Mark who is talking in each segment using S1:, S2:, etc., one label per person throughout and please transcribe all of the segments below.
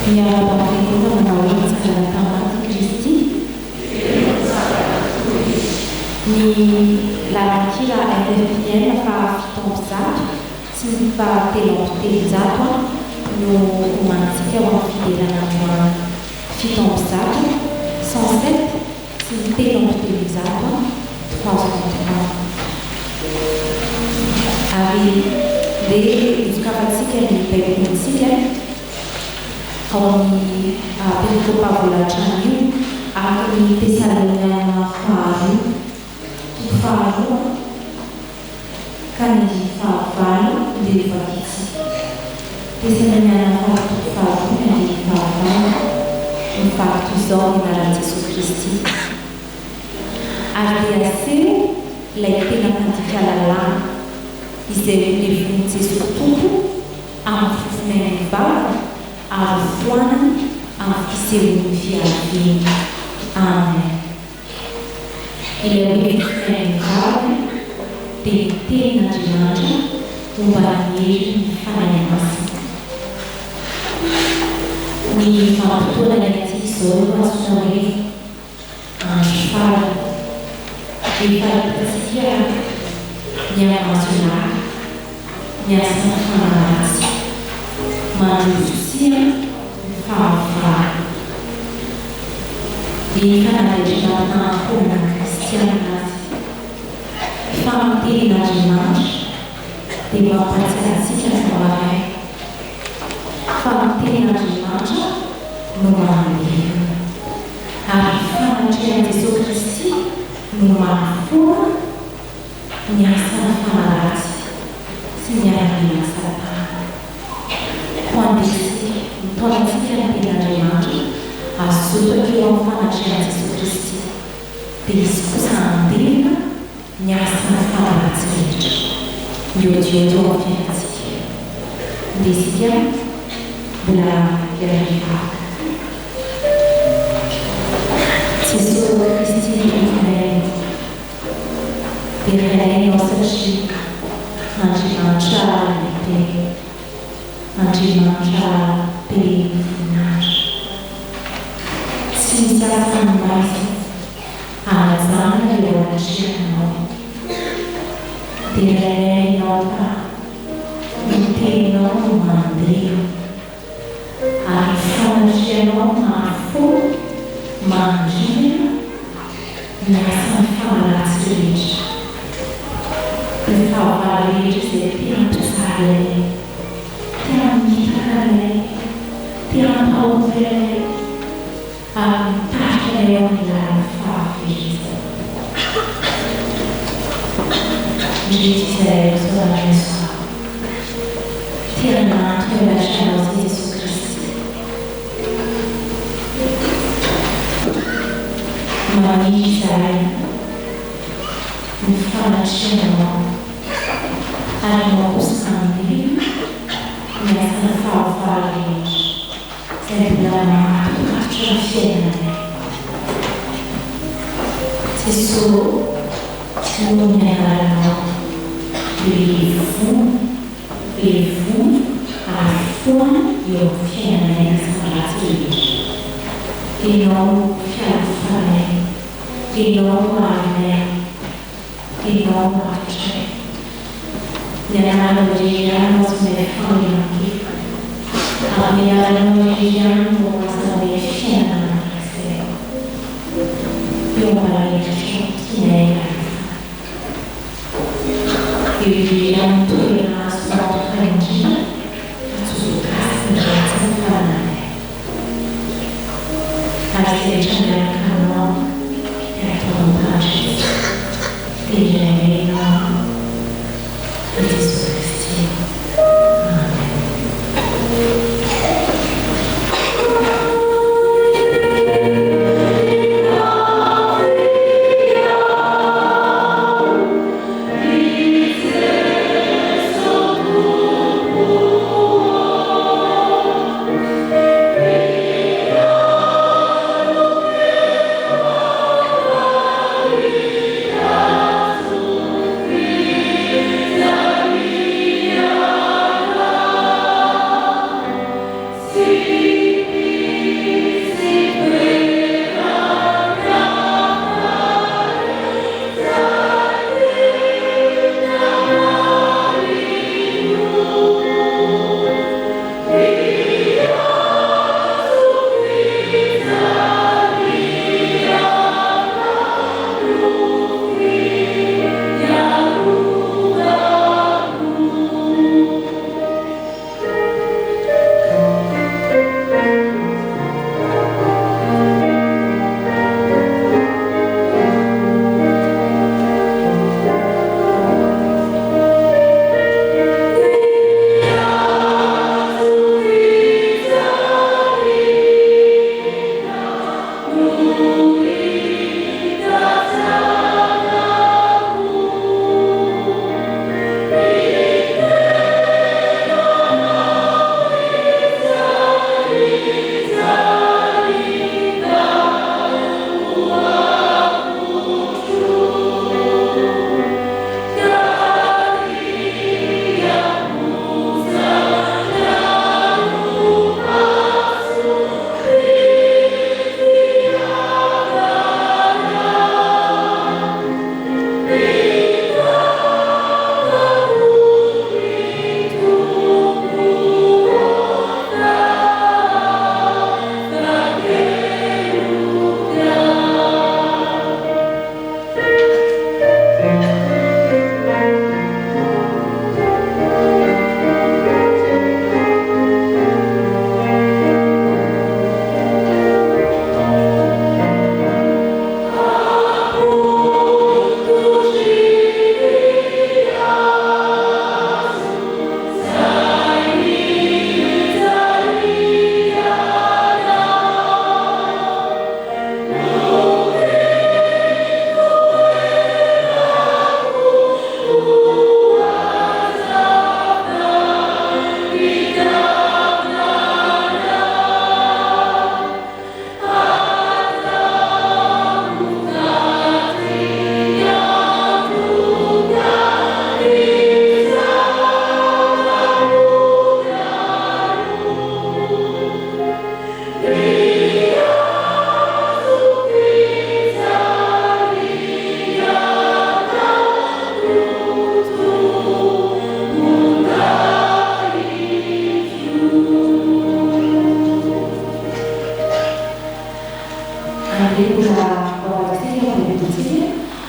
S1: Miaraba fiecare manao itsara tamaty Kristy. Ny lalan-kira interfidèle fahafitompizato sy ny fahatelompitelonjato no omantsika ao amin'ny fidelana fitompizato 107 sy ny telompitelonjato 333. Ary dia izokafantsika ny baibolintsika ao amin'ny perikopavolatran io ary ny Tesaloniana faharoa ka ny fahavalo dia vakitsy. Tesaloniana faharoa ka ny fahavalo mifato izao ny anaran'i Jesosy Kristy. Ary dia aseho ilay tena mpandika lalàna izay levon'i Jesosy Tompo amin'ny fofonainy vava ary foanany amin'ny fisehoan'ny fiaviany. Amen. Ilay fofonainy vava dia ny tenin'Andriamanitra momba ny hery ny fanahy masina. Ny fampitoana ity izao azona hoe andro farany. Efa hitantsika ny amazonara, ny asana fanaratsy, mandrosia ny fahavalo. Ny fanadajana ahona kristianina famitenin'Andriamanitra dia mampatsiatsika ny mahay. Famitenin'Andriamanitra no mandeha ary fanatrehan'i Jesosy Kristy no mahafoana ny asana fanaratsy sy ny arahina Satana. Ho andesika mitaonantsika ny tenin'Andriamanitra azoto eo amin'ny fanatrehan'i Jesosy Kristy dia izy kosa andelana ny asana fanaratsy rehetra. Miodiodio amin'ny fiainantsika. Andesika mbola iarahivaka. Jesosy Kristy iray dia ilainao satria Andriamanitra lehibe, Andriamanitra be voninahitra. Tsy misy asany maizina anazana eo anatrehanao. Dia ilainao ka ny teninao no mandeha ary fanatrehanao mahafoana mandrina ny asany fanaratsy rehetra. Ny fahavalo rehetra izay tena mpizaha ilay, tena mitaka ilay, tena mpahoaka ilay ary mitarika ilay ao amin'ny lalana fahaverezana. Ndreto izay zava-miasa tena nantoka eo latranao izay Jesosy Kristy. Maniry izahay ny fanatrehanao ary makosa an'ireo ny asana fahavalo rehetra izay mbola mampitokaritra ny fiainanay. Jesosy no ny anaranao levono ary foana eo amin'ny fiainanay ny sanaratsy rehetra. Ianao fialofanay, ianao arinay, ianao mahatray. Ny anaranao iray ihany no azonay famelan-keloka. Amin'ny anaranao iray ihany no azonao hoe fiainana anankiray. Eo ambararehetra tianay alefana. Eo ihany toerana azonao toka indrindra atsosokasy ny ratsy ny fananay. Ary rehetra miaraka anao dia ataonao-tandrina dia ilainao i Jesosy Kristy. Amen.
S2: Amen.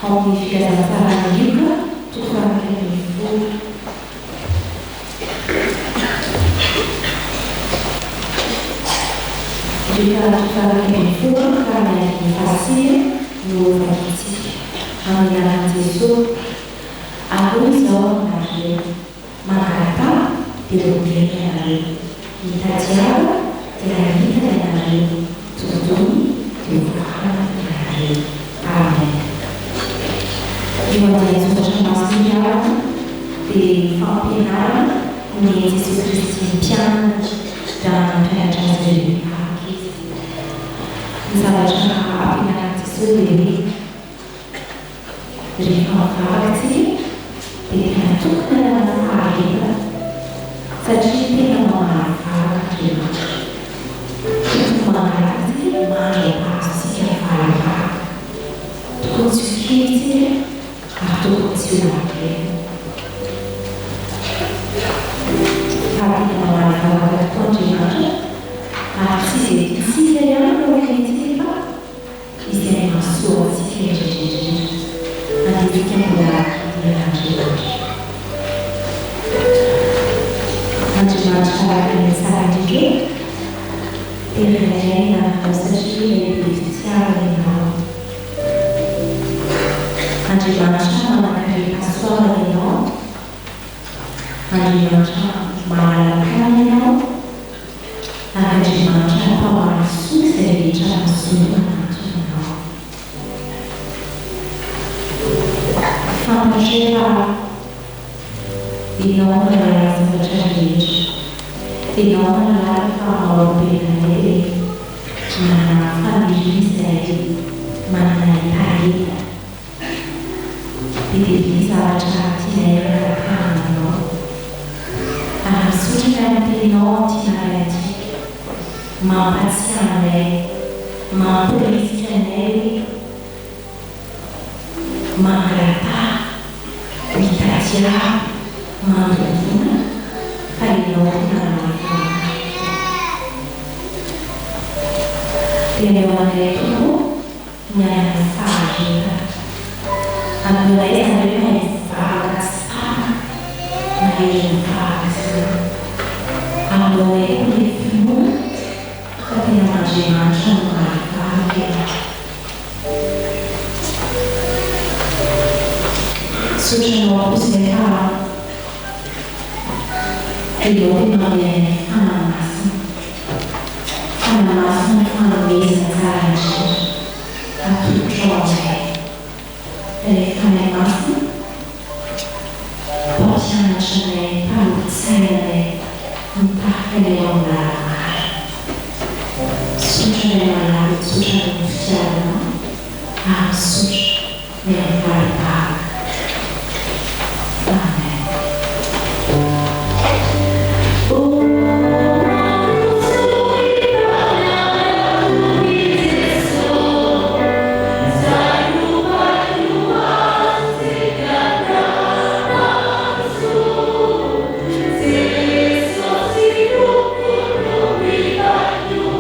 S1: Omnifica da sala libra, tu fai il fuoco. Tu fai il fuoco, carne di facile, non facile. Andiamo su, a cui sono nati, ma di domini, l'italiano, della vita della vita, tutti, di fare, amen. Io voglio studiare di Fappinare, come Gesù Cristo in piano, da per di Sarà già appena su di ricordarsi di tutta la vita, saggiti la mano a prima. Tu magari mai passi a fare, tu consulti a tu consultare. Parli la mano a fare continuare, ma si desideriamo che inizia, insieme a sua si ma di richiamare di raggiungere. Oggi mangiare pensare di che per lei la nostra civile e giudiziale di no. Oggi mangiamo magari la scuola di no. Oggi mangiamo male la carne di no. Oggi mangiamo la sua servizio alla sua faceva di non la socialice, di non la favorire, ma la famiglia, ma la Italia, di disaggiati nella cano, assolutamente inottimamente, ma paziente, ma polizianelli, ma gratà. L'Italia, ma non fai l'ordine devo detto nella pagina allora è fase ma è fase allora è un film che immaginato una fase succedono possibilità e l'ordine non viene ananas non fanno visitare a tutto ciò e ananas possono essere paluzzare un parco di onda succede alla succede un fiano a succede nel parco.
S2: Dio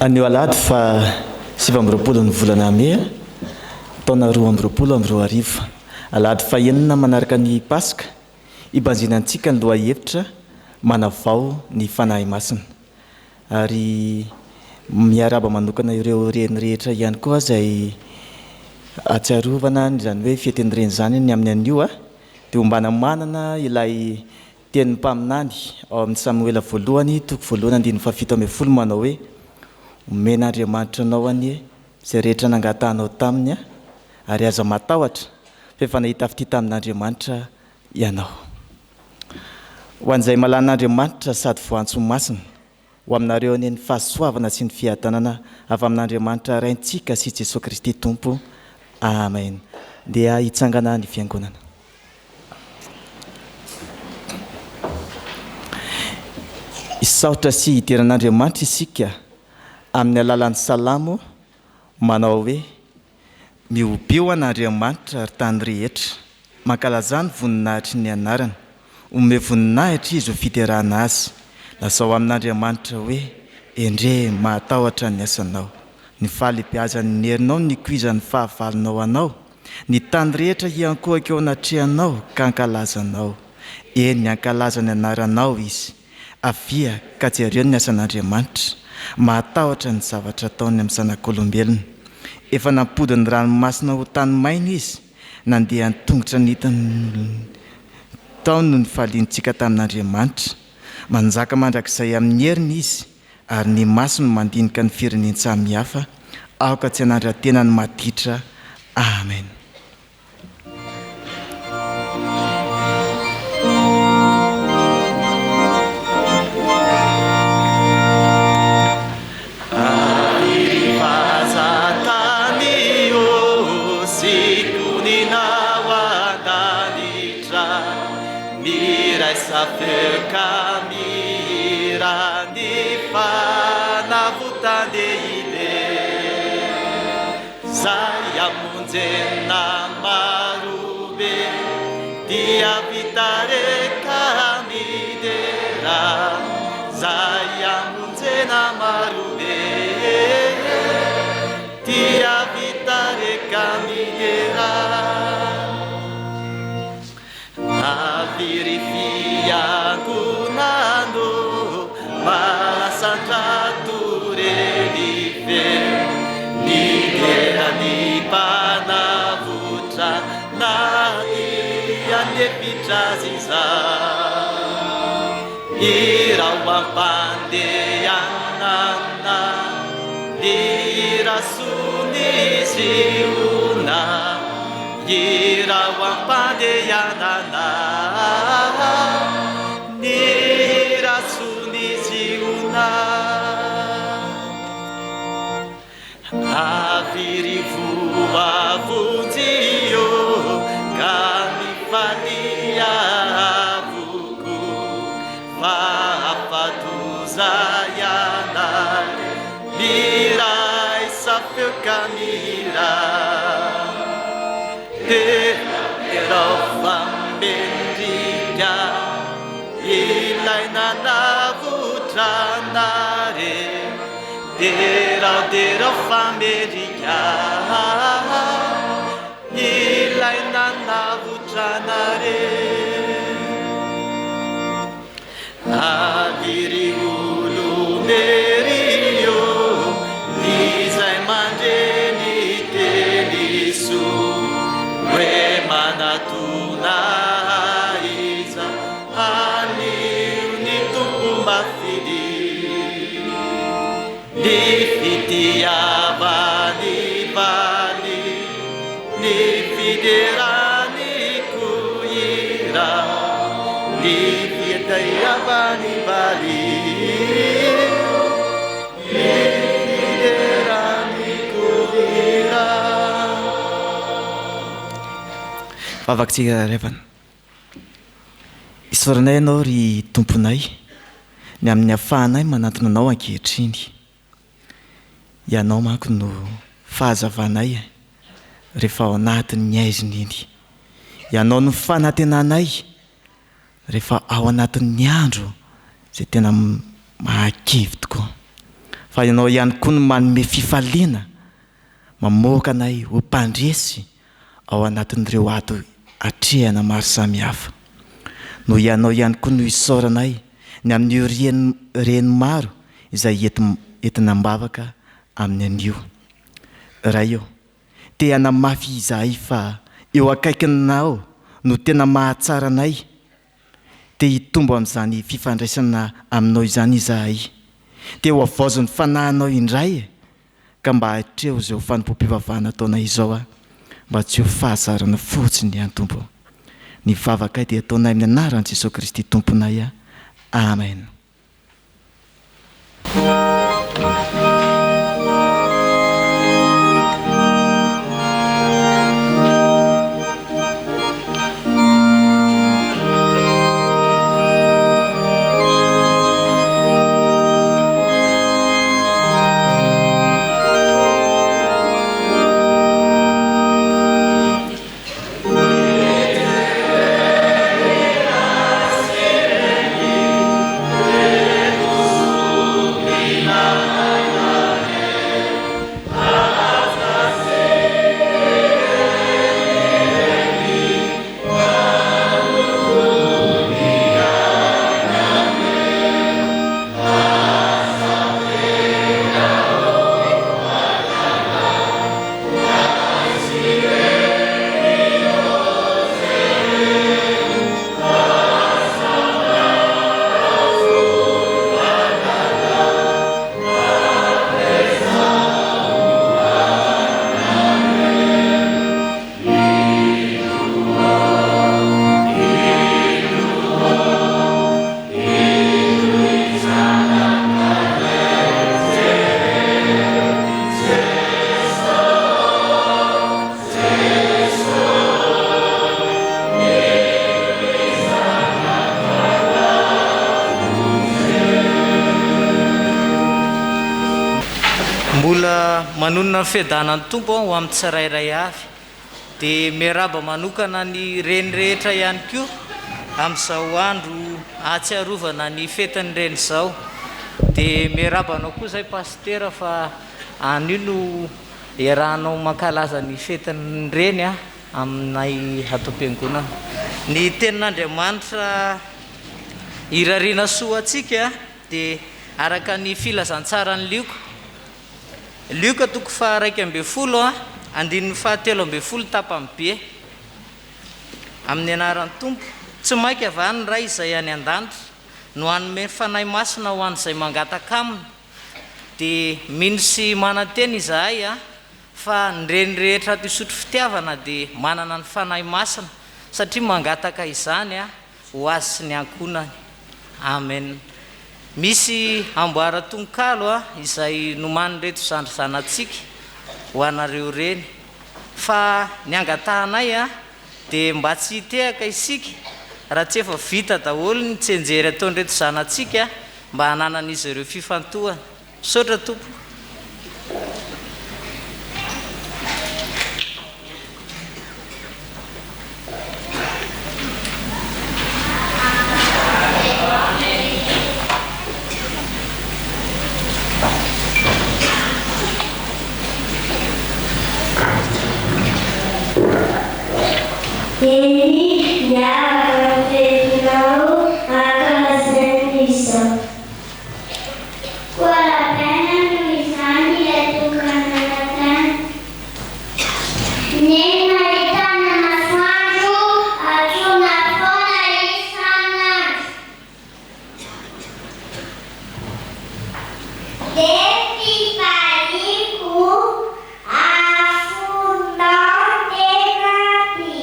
S2: Anio alady fa 7 ny volana Mea taona 2022 alady fa enina manaraka ny Paska ibanjinantsika ny loha hevitra manavao ny fanahy masina ary miaraba manokana ireo reny rehetra ihany koa izay atsiarovana izany hoe feteny reny zany ny amin'ny anio dia hombana manana ilay tenin'ny mpaminany ao amin'ny Samuela voalohany toko voalohany 1:7 manao hoe omen'Andriamanitra anao anie izay rehetra nangatahanao taminy ary aza matahotra fa efa nahita fity tamin'Andriamanitra ianao. Ho an'izay malan'Andriamanitra sady voantso masina ho aminareo anie ny fahasoavana sy ny fiadanana avy amin'Andriamanitra raintsika sy Jesosy Kristy Tompo. Amen. Dia hitsangana ny fiangonana. Isaotra sy hidiran'Andriamanitra isika amin'ny alalan'ny salamo manao hoe miobeo an'Andriamanitra ary tany rehetra mankalazany voninahitry ny anarany ome voninahitra izy ho fiterahana azy lasao amin'Andriamanitra hoe endre mahatahotra ny asanao ny fahalebiazan'ny herinao ny kuizan'ny fahavalonao anao ny tany rehetra hiankohaka eo anatrehanao ka ankalazanao eny ankalazany anaranao izy avia ka jereo ny asan'Andriamanitra mahatahotra ny zavatra ataony amin'ny zanak'olombelona efa nampody ny ranomasina ho tany maina izy nandeha ny tongotra nitany taony no ny fahaliantsika tamin'Andriamanitra manjaka mandrakizay amin'ny heriny izy ary ny masino mandinika ny fireneny samihafa aoka tsy hanandra-tena ny maditra. Amen.
S3: Munzena marube dia vitare kamidera Zaya munzena marube dia vitare kamidera Avirifia gunando malasantrature di fe Nidera di panavutra nadi andepitraziza Irawapandeyanana Dirasuniziuna Irawapandeyanana Dirasuniziuna Avirivua vunzio kamifalia vuku Vafatuza yanare Lirai sapeu kamira Terofambendria Ilainanavutranare Dera famerica Ilainanavutranare Aviriulu merio Lisai manjeni telisu Wemanatuna isa Ani unitumpu mafidi Nifitiava ni bali Nifiderani kuira Nifitaiava ni bali Nifiderani kuira
S2: Vavaksika revana Isoranay ianao ry tomponay ny amin'ny afahanay manatona anao ankehitriny ianao manko no fahazavanay rehefa ao anatin'ny aiziny iny ianao no fanantenanay rehefa ao anatin'ny andro zay tena mahakivy tokoa. Fa ianao ihany koa no manome fifaliana, mamoaka anay ho mpandresy ao anatin'ireo ato atrehana maro samihafa. No ianao ihany koa no isaoranay ny amin'io reny maro izay entina mbavaka amin'ny anio. Raha eo te hanamafy izahay fa eo akaikinao no tena mahatsara anay, te hitombo amin'izany fifandraisana aminao izany izahay, te ho avaozon'ny fanahinao indray ka mba hatreo izay ho fanompom-pivavahana ataonay izao mba tsy ho fahazarana fotsiny ihany Tompo. Ny vavaka dia ataonay amin'ny anaran'i Jesosy Kristy Tomponay. Amen.
S4: Manonona ny fiadanany Tompo ho amin'ny tsirairay avy, dia miaraba manokana ny reny rehetra ihany koa amin'izao andro ahatsiarovana ny fetiny reny izao. Dia miarabanao koa izay pastera fa anio no iarahanao mankalaza ny fetiny reny aminay ato am-piangonana. Ny tenin'Andriamanitra irariana soa antsika dia araka ny filazantsarany Lioka toko fa 1:12 andininy fahatelo 12 tapany be. Amin'ny anaran'ny Tompo tsy mainky avany ray izay any an-danitra no hanome fanahy masina ho an'izay mangataka aminy. Dia mino sy mananteny izahay fa ny reny rehetra ato isotro fitiavana dia manana ny fanahy masina satria mangataka izany ho azy sy ny ankonany. Amen. Misy amboara-tonkalo izay nomany reto zandrizanantsika ho anareo reny, fa ny angatahanay dia mba tsy hitehaka isika raha tsy efa vita daholo ny tsenjery ataon'reto zanantsika mba hananan'izy ireo fifantohana. Saotra Tompo.
S5: Ele me apresentou a casa missão. Qual a pena no exame do Canadá? Nem na etana na Suário, a Juna fora e sana. Deve parico a fundão de Gabi.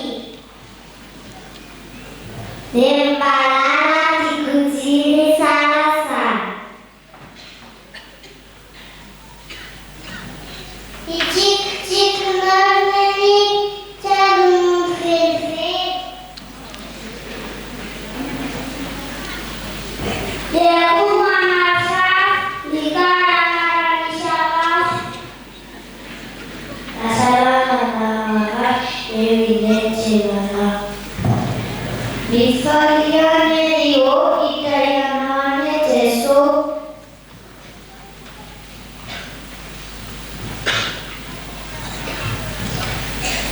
S5: Dembarada de Gutierrez Salazar. E tic-tic normani tchadum feze. De uma marcha ligada de chalaf. A chalaf evidente lá. Mifaliane io italianane Gesù.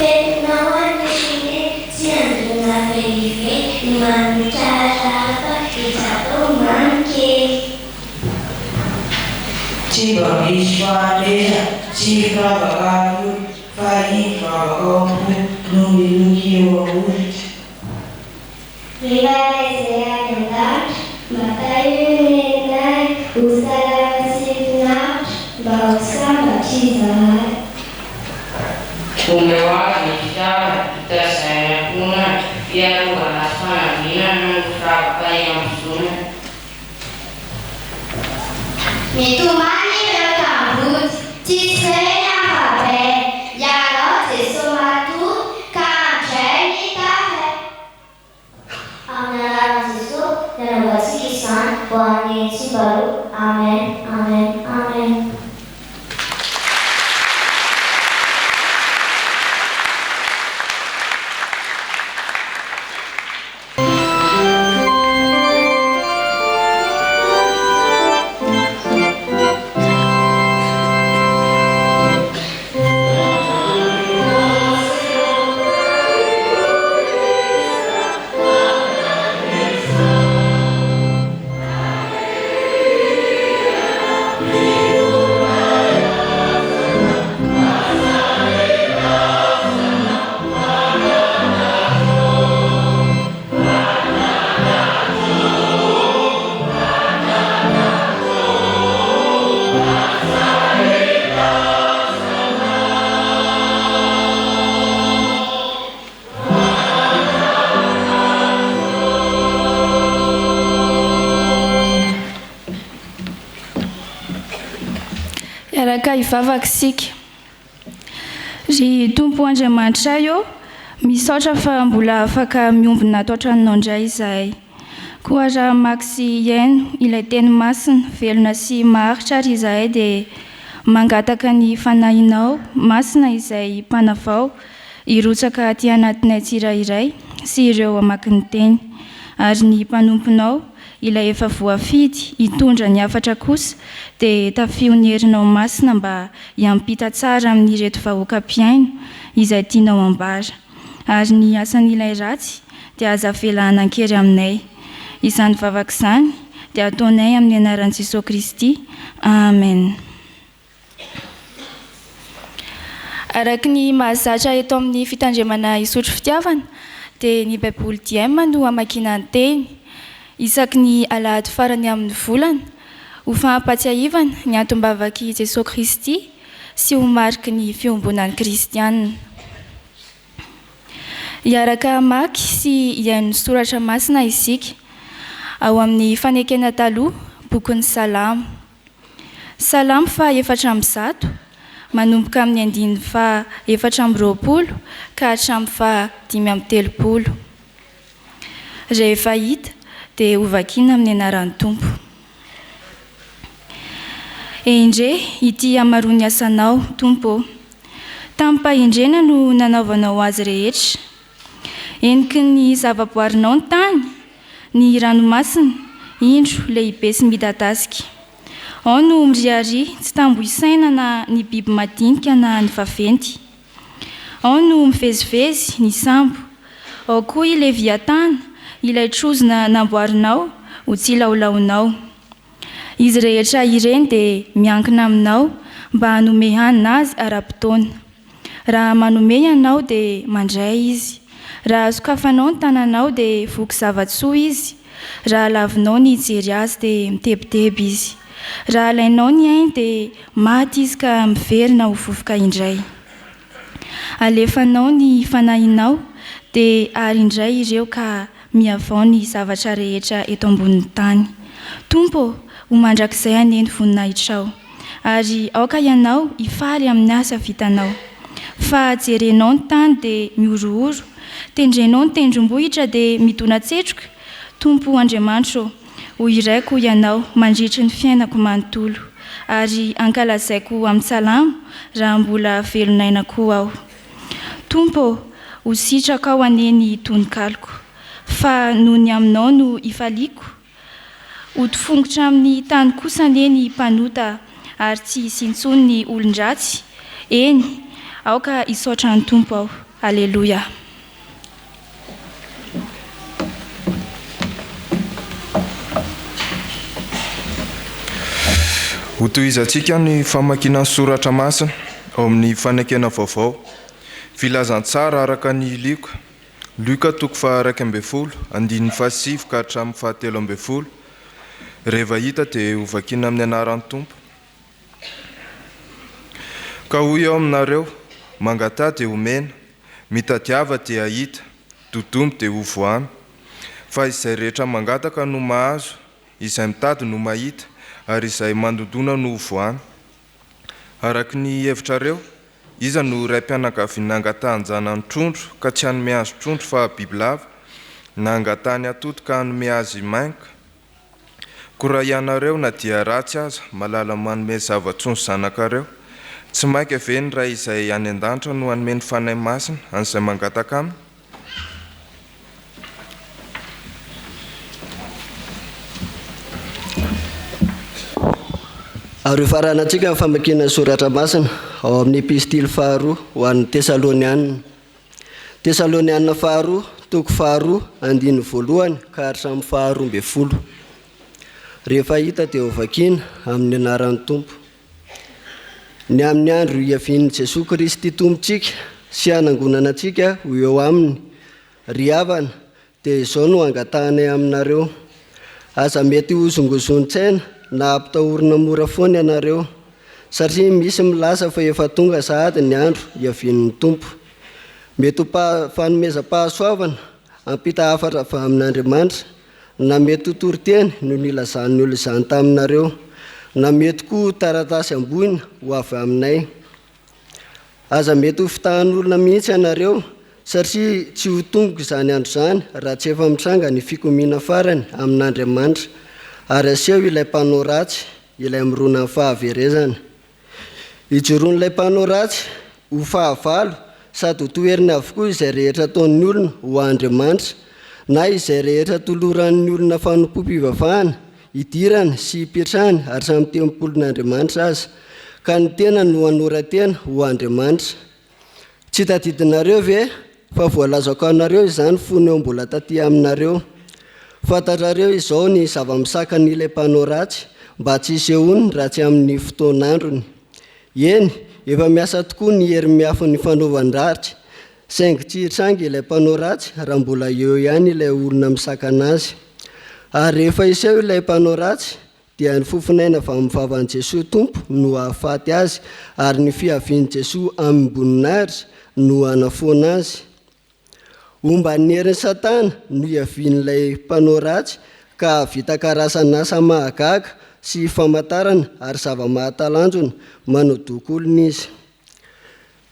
S5: Pennawan ini siang na felice mancara kita manke.
S6: Jiwa Vishwadeva, Jiva Bhagavu, Vai Bhagavu, Numi Wawut.
S5: Rivale sea cantar, Matayu Nenai, Usala Sivnat, Bausa Baptizar.
S6: Umewa Vishwa, kita saya puna, ia bukanlah sanadina apa yang sunnah.
S5: Mitumani berkambut, cisenya habe, yalo sesumatu, kanjeni kafe. Amen, Yesus, dan wasi kisan, wani baru. Amen, amen, amen.
S7: Araka ivavaka sika ry tompo Andriamanitra io misaotra fa mbola afaka miombina ato an-tranonao indray izahay. Koa raha maksy iaino ilay teny masina velona sy maharitra ry izahay dia mangataka ny fanahinao masina izay mpanavao hirotsaka aty anatinay tsirairay sy ireo amaky teny, ary ny mpanomponao ilay efa voafidy hitondra ny afatra kosa dia tafio ny herinao masina mba hiampita tsara amin'ireto vahoaka-piaino izay tianao ambara, ary ny asan'ilay ratsy dia aza velanan-kery aminay. Izany vavaka izany dia ataonay amin'ny anaran'i Jesosy Kristy. Amen. Araka ny mahazatra eto amin'ny fitandremana isotro fitiavana dia ny baiboly diaima no amakiana ny teny isaky ny alahady farany amin'ny volana ho fahampatsiahivana ny antom-bavaky Jesosy Kristy sy ho mariky ny fiombonan'ny kristianina. Hiaraka maky sy hiaino soratra masina isika ao amin'ny fanekena taloha bokin'ny Salamo. Salamo fa 400 manomboka amin'ny 420 ka hatramin'ny 530. Rehefa hita dia hovakiana amin'ny anaran'ny Tompo. Endre ity hamaroany asanao, Tompo. Tamin'ny-pahendrena no nanaovanao azy rehetra. Eniky ny zavaboarinao ny tany, ny ranomasina, indro lehibe sy midadasika. Ao no miriary tsy tambo isaina na ny biby madinika na ny vaventy. Ao no mivezivezy ny sambo. Ao koa i Leviatana, ilay trozona namboarinao ho tsilaolaonao. Izy rehetra ireny dia miankina aminao mba hanome hanina azy ara-potoana. Raha manome ianao dia mandray izy. Raha sokafanao ny tananao dia voky zavatsoa izy. Raha lavinao ny hijery azy dia mitebiteby izy. Raha alainao ny ainy dia maty izy ka miverina ho vovoka indray. Alefanao ny fanahinao dia ary indray ireo ka miavao ny zavatra rehetra eto ambonin'ny tany. Tompo, ho mandrakizay aneny voninahitrao, ary aoka ianao hifaly amin'ny asa vitanao. Fa jerenao ny tany dia miorooro, tendrenao ny tendrombohitra dia midona tsetroka. Tompo Andriamanitra, ho iraiko ianao mandritry ny fiainako manontolo, ary ankalazaiko amin'ny salamo raha mbola velonaina koa aho. Tompo, ho sitraka ao aneny tononkaloka, fa noho ny aminao no ifaliako. Hodifongotra amin'ny tany kosa anie ny mpanota ary tsy hisy intsony ny olon-dratsy. Eny, aoka hisaotra ny Tompo aho. Aleloia.
S8: Hotohizantsika ny famakiana soratra masina ao amin'ny fanekena vaovao. Filazantsara araka ny Luka toko fa 1:10 andininy 7 ka hatramin'ny 13. Rehefa hita dia hovakiana amin'ny anaran'ny Tompo. Ka hoy ao aminareo, mangatà dia homena, mitadiava dia hita, dodomy dia hovoany. Fa izay rehetra mangataka no mahazo, izay mitady no mahita, ary izay mandondona no hovoany. Araka ny hevitrareo, iza no ray mpianakaviana nangatany zanany trondro ka tsy hanome azy trondro fa bibilava, nangatany atody ka hanome azy mainka. Koa ianareo na dia ratsy aza malala manome zava-tsondro zanakareo, tsy mainka ve ny ray izay any an-danitra no hanome ny fanahy masina an'izay mangataka aminy?
S9: Ary faranantsika ny famakiana soratra masina ao amin'ny epistily 2 ho an'ny Tesalonianina. Tesalonianina 2 toko 2 andininy 1 ka hatramin'ny 12. Rehefa hita dia hovakiana amin'ny anaran'ny Tompo. Ny amin'ny andro iavian'i Jesosy Kristy Tompontsika sy hanangonana antsika ho eo aminy ry havana dia izao no angatanay aminareo. Aza mety hozongozon-tsaina na ampitahorina mora foana ianareo, satria misy milaza fa efa tonga sahady ny andro iavian'ny Tompo. Mety ho fanomezam-pahasoavana ampita hafatra avy amin'Andriamanitra, na mety ho toriteny no nilazan'ny olo izany taminareo, na mety koa taratasy ambony ho avy aminay. Aza mety ho fitahan'olona mihitsy ianareo, satria tsy ho tongoka izany andro izany raha tsy efa mitranga ny fikomiana farany amin'Andriamanitra, ary aseho ilay mpanao ratsy, ilay mirona amin'ny fahaverezana. Ijoroan'ilay mpanao ratsy ho fahavalo sady ho toeriny avokoa izay rehetra ataon'ny olona ho Andriamanitra, na izay rehetra toloran'ny olona fanompo-pivavahana, hidirana sy hipetrahany hatramin'ny tempolon'Andriamanitra aza, ka ny tena no hanoratena ho Andriamanitra. Tsy tadidinareo ve fa voalazako anareo izany fony eo mbola taty aminareo. Fantatrareo izao ny zava-misakan'ilay mpanao ratsy mba tsy hisehony raha tsy amin'ny fotoan'androny. Eny, efa miasa tokoa ny hery miafo ny fanaovany ratsy, saingy tsy hitranga ilay mpanao ratsy raha mbola eo ihany ilay olona misakana azy. Ary rehefa iseho ilay mpanao ratsy dia ny fofinaina avy amin'ny vavan'i Jesosy Tompo no hahafaty azy, ary ny fiavian'i Jesosy amin'ny boninahitra no hanafoana azy. Omba ny herin'ny Satana no iavian'ilay mpanao ratsy ka vita karazan'asa mahagaga sy famantarana ary zava-mahatalanjona manodoko olona izy.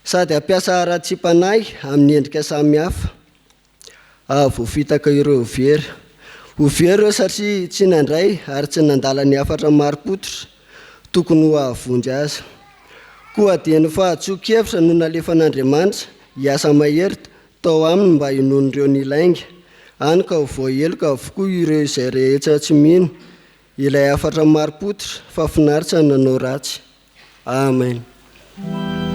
S9: Sady ampiasa ara-tsi-panahy amin'ny endrika samihafa. Voafitaka ireo very. Ho very ireo satria tsy nandray ary tsy nandala ny hafatra maro-pototra tokony ho ahavonjy aza. Koa dia ny fahatsoa-kevitra no nalefan'Andriamanitra hiasa maherita tao aminy mba hinon'ireo ny ilainga, any ka ho voaheloka avokoa ireo izay rehetra tsy mino ilay hafatra maro-pototra fa finaritra nanao ratsy. Amen.
S3: Amen.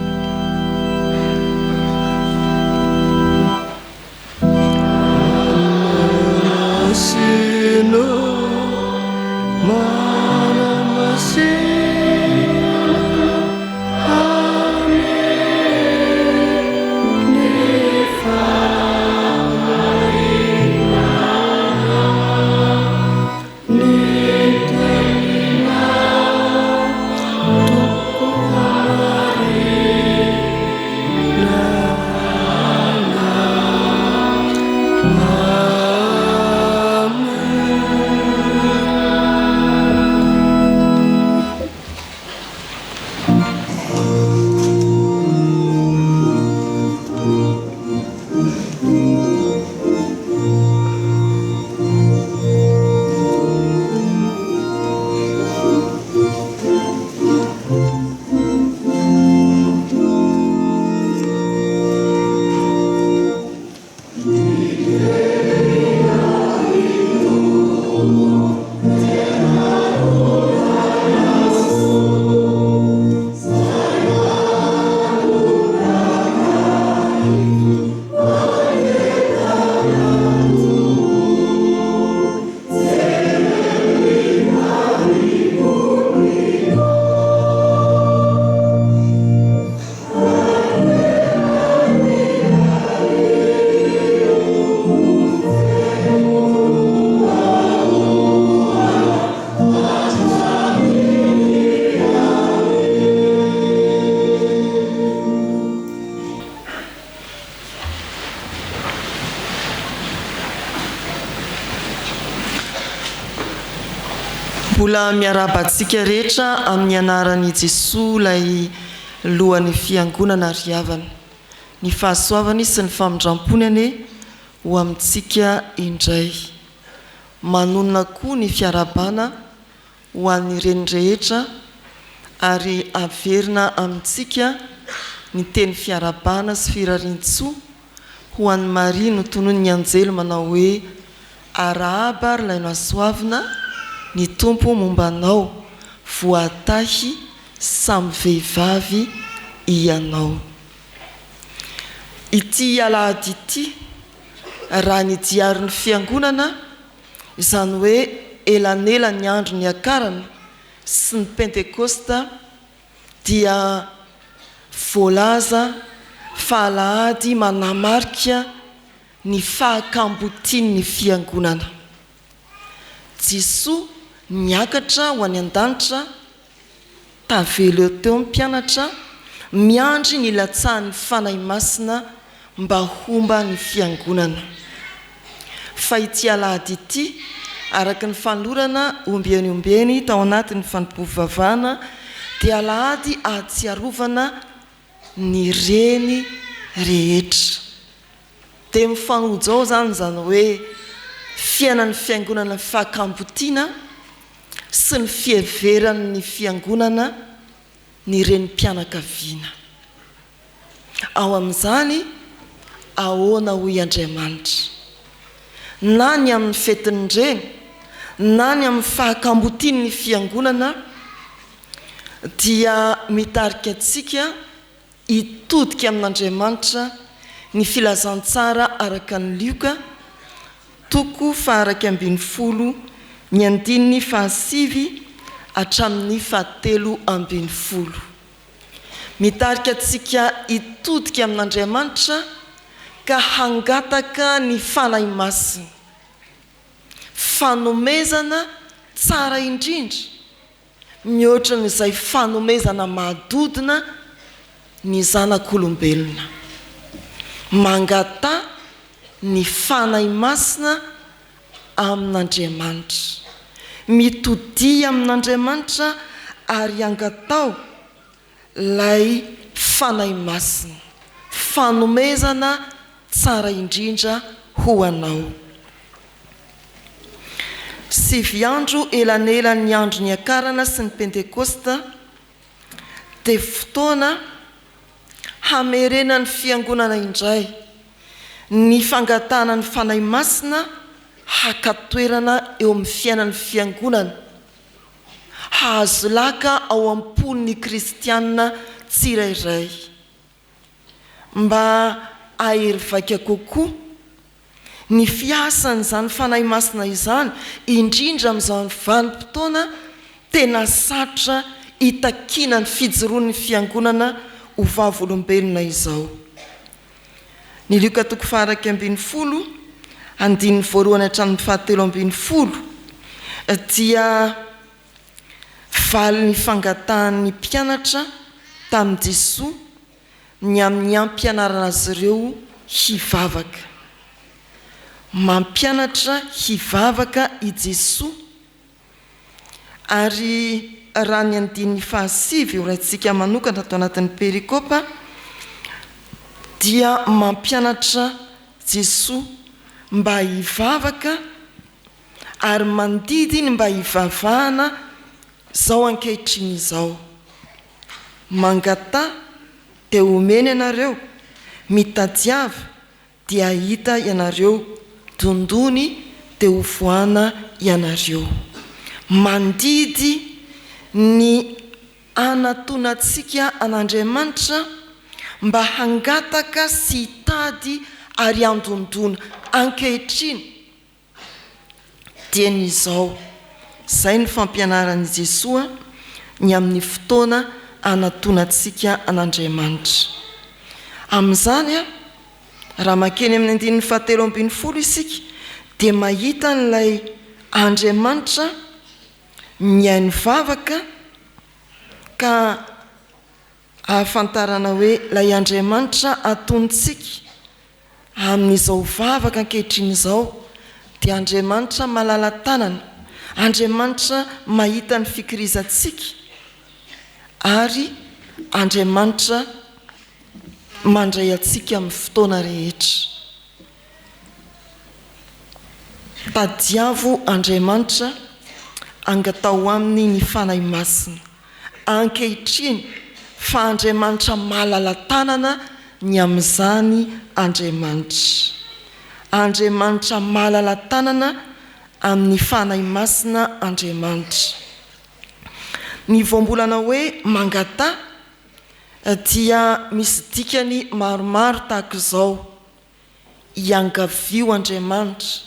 S10: Mbola miarabantsika rehetra amin'ny anarany Jesosy ilay lohan'ny fiangonana riavana. Ny fahasoavany sy ny famindram-pony ane ho amintsika indray. Manonona koa ny fiarabana ho an'ny reny rehetra ary averina amintsika ny teny fiarabana sy firarian-tsoa ho an'ny Maria no tonon'ny anjely manao hoe arahaba ary ilay nasoavina ny tompo mombanao voatahy samy vehivavy ianao. Ity alahady ity raha ny diarin'ny fiangonana izany hoe elanela ny andro ny akarana sy ny pentekosta dia voalaza fa alahady manamarika ny fahakambotian'ny fiangonana. Jesosy miakatra ho any an-danitra tavelo teo amin'ny mpianatra miandry ny latsahan'ny fanahy masina mba homba ny fiangonana. Fa ity alahady ity araka ny fanolorana ombeniombeny tao anatin'ny fanompovavahana dia alahady ahatsiarovana ny reny rehetra. Dia mifanojo ao zany hoe fiainan'ny fiangonana fahakambotiana sy ny fieveran'ny fiangonana ny renim-pianakaviana. Ao amin'izany ahoana hoy Andriamanitra, na ny amin'ny fetin'ny reny na ny amin'ny fahakambotian'ny fiangonana dia mitarika antsika hitodika amin'Andriamanitra ny filazantsara araka ny Lioka 2:12 ny 5 hatramin'ny 7:10. Mitarika antsika hitodika amin'Andriamanitra ka hangataka ny fanahy masina, fanomezana tsara indrindra mihoatra n'izay fanomezana mahadodina ny zanak'olombelona. Mangata ny fanahy masina amin'Andriamanitra, mitodia amin'Andriamanitra ary angatao lay fanahy masina, fanomezana tsara indrindra ho anao. 7 andro elanela ny andro ny akarana sy ny pentekosta dia fotoana hamerena ny fiangonana indray, ny fangatana ny fanahy masina hakatoerana eo amin'ny fiainan'ny fiangonana, hahazo laka ao am-pon'ny kristianina tsirairay. Mba ahery vaika kokoa ny fiasan'izany fanahy masina izany indrindra amin'izao vanim-potoana tena satrotra hitakina ny fijoroan'ny fiangonana ho vavolombelona izao. Ny Lioka 2:12 andininy voalohany hatramin'ny 7:10 dia valy ny fangatahan'ny mpianatra tamin'i Jesosy ny amin'ny ampianarana azy ireo hivavaka. Mampianatra hivavaka i Jesosy ary raha ny andininy 5 horaintsika manokana tao anatin'ny perikopa dia mampianatra Jesosy mba hivavaka ary mandidiny mba hivavahana zao ankehitriny izao. Mangata dia omeny ianareo, mitadiava dia hita ianareo, dondony dia hovoana ianareo. Mandidy ny anatonantsika an'Andriamanitra mba hangataka sy hitady ary handondona ankehitriny dia n'izao. Izay ny fampianaran'i Jesosy ny amin'ny fotoana anatonantsika an'Andriamanitra. Amin'izany raha makeny amin'ny 7:10 isika dia mahita n'ilay Andriamanitra mihaino vavaka ka ahafantarana hoe ilay Andriamanitra atontsika amin'izao vavaka ankehitriny izao dia Andriamanitra malala tanana Andriamanitra mahita ny fikirizantsika ary Andriamanitra mandray atsika amin'ny fotoana rehetra. Tadiavo Andriamanitra angatao aminy ny fanahy masina. Ankehitriny fa Andriamanitra mahalala tanana ny amin'izany Andriamanitra. Andriamanitra mahalala tanana amin'ny fanahy masina Andriamanitra. Ny voambolana hoe mangata dia misy dikany maromaro tahaka izao: iangavio Andriamanitra,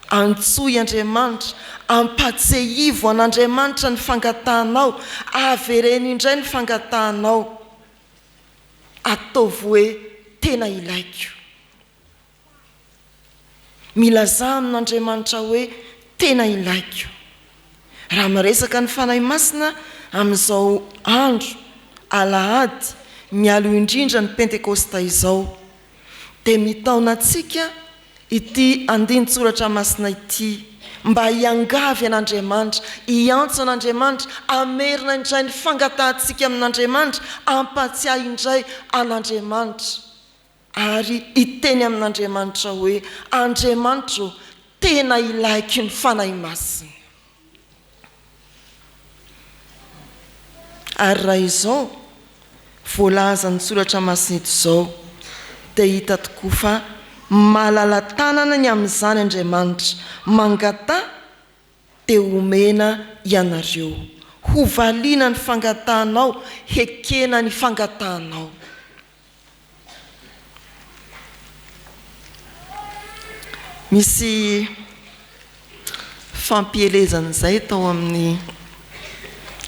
S10: antsoy Andriamanitra, ampatsiahivo an'Andriamanitra ny fangatahanao, avereny indray ny fangatahanao, ataovy hoe tena ilaiko. Milazà amin'Andriamanitra hoe tena ilaiko. Raha miresaka ny fanahy masina amin'izao andro alahady mialo indrindra ny Pentekosta izao, dia mitaona antsika ity andinin-tsoratra masina ity mba hiangavy an'Andriamanitra, hiantso an'Andriamanitra, amerina indray ny fangatahantsika amin'Andriamanitra, ampatsiahy indray an'Andriamanitra, ary hiteny amin'Andriamanitra hoe Andriamanitra tena ilaiky ny fanahy masina. Ary raha izao voalaza ny soratra masina eto izao, dia hita tokoa fa mahalala tanana ny amin'izany Andriamanitra, mangata dia omena ianareo, hovaliana ny fangatahanao, hekena ny fangatahanao. Misy fampielezan'izay tao amin'ny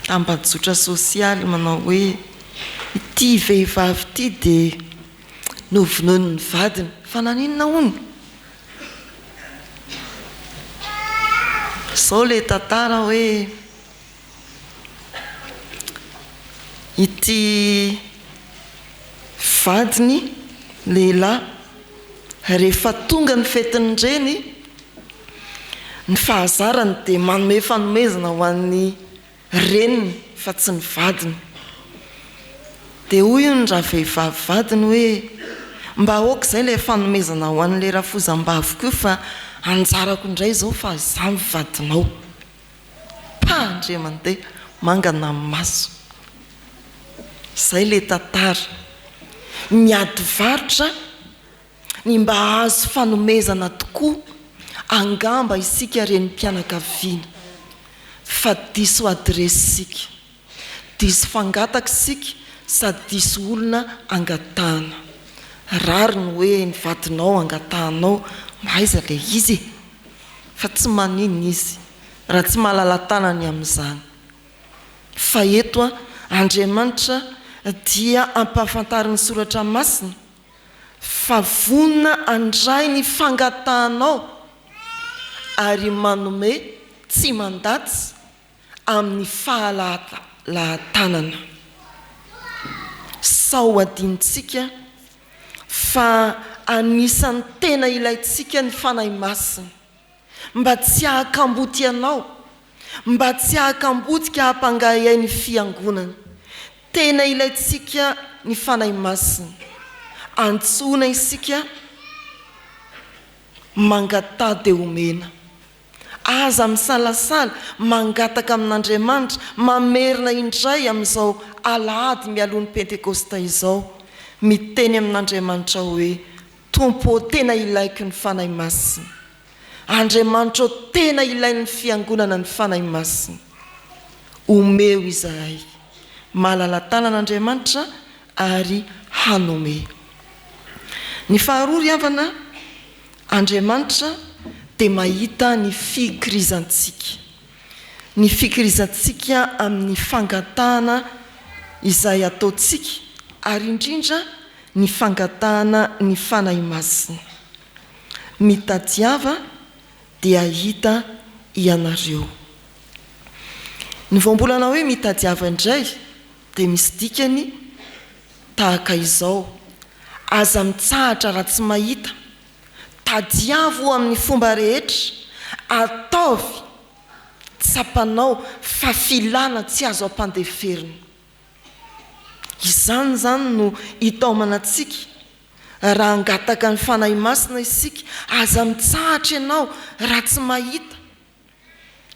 S10: tambazotra sosialy manao hoe ity vehivavy ity dia novonoiny ny vadiny. Fa naninona hono? Zao le tantara hoe ity vadiny lehilahy rehefa tonga ny fetiny reny, ny fahazarany dia manome fanomezana ho an'ny reniny fa tsy ny vadiny. Dia hoy ny raha vehivavy vadiny hoe mba aoka izay ilay fanomezana ho an'ilay rafozam-bavy koa, fa anjarako indray izao fa izaho mivadinao. Andre mandeha mangana amin'ny maso. Izay ilay tantara. Miady varotra ny mba azo fanomezana tokoa, angamba isika renim-pianakaviana, fa diso adresisika, diso fangataka isika, sady diso olona angatahana. Rary ny hoe ny vadinao angatahanao, maiza le izy, fa tsy maninona izy raha tsy mahalala tanany amin'izany. Fa eto Andriamanitra dia ampahafantariny soratra masina fa vonina andray ny fangatahanao ary manome tsy mandatsy amin'ny fahalatanana. Sao adintsika fa anisan'ny tena ilaitsika ny fanahy masina, mba tsy hahakamboty anao, mba tsy hahakambotika hampangahiay ny fiangonana. Tena ilaitsika ny fanahy masina. Antsona isika mangata dia omena. Aza misalasala mangataka amin'Andriamanitra, mamerina indray amin'izao alahady mialohan'ny Pentekosta izao, miteny amin'Andriamanitra hoe Tompo, tena ilaiko ny fanahy masina. Andriamanitra tena ilain'ny fiangonana ny fanahy masina. Omeo izahay. Mahalala tanan'Andriamanitra ary hanome. Ny faharoa ry havana, Andriamanitra dia mahita ny fikirizantsika. Ny fikirizantsika amin'ny fangatahana izay ataontsika, ary indrindra ny fangatahana ny fanahy masina. Mitadiava dia hita ianareo. Ny voambolana hoe mitadiava indray dia misy dikany tahaka izao: aza mitsahatra raha tsy mahita, tadiavo amin'ny fomba rehetra, ataovy tsapanao fa filana tsy azo ampandeferina. Izany zany no hitaomana antsika raha angataka ny fanahy masina isika, aza mitsahatra ianao raha tsy mahita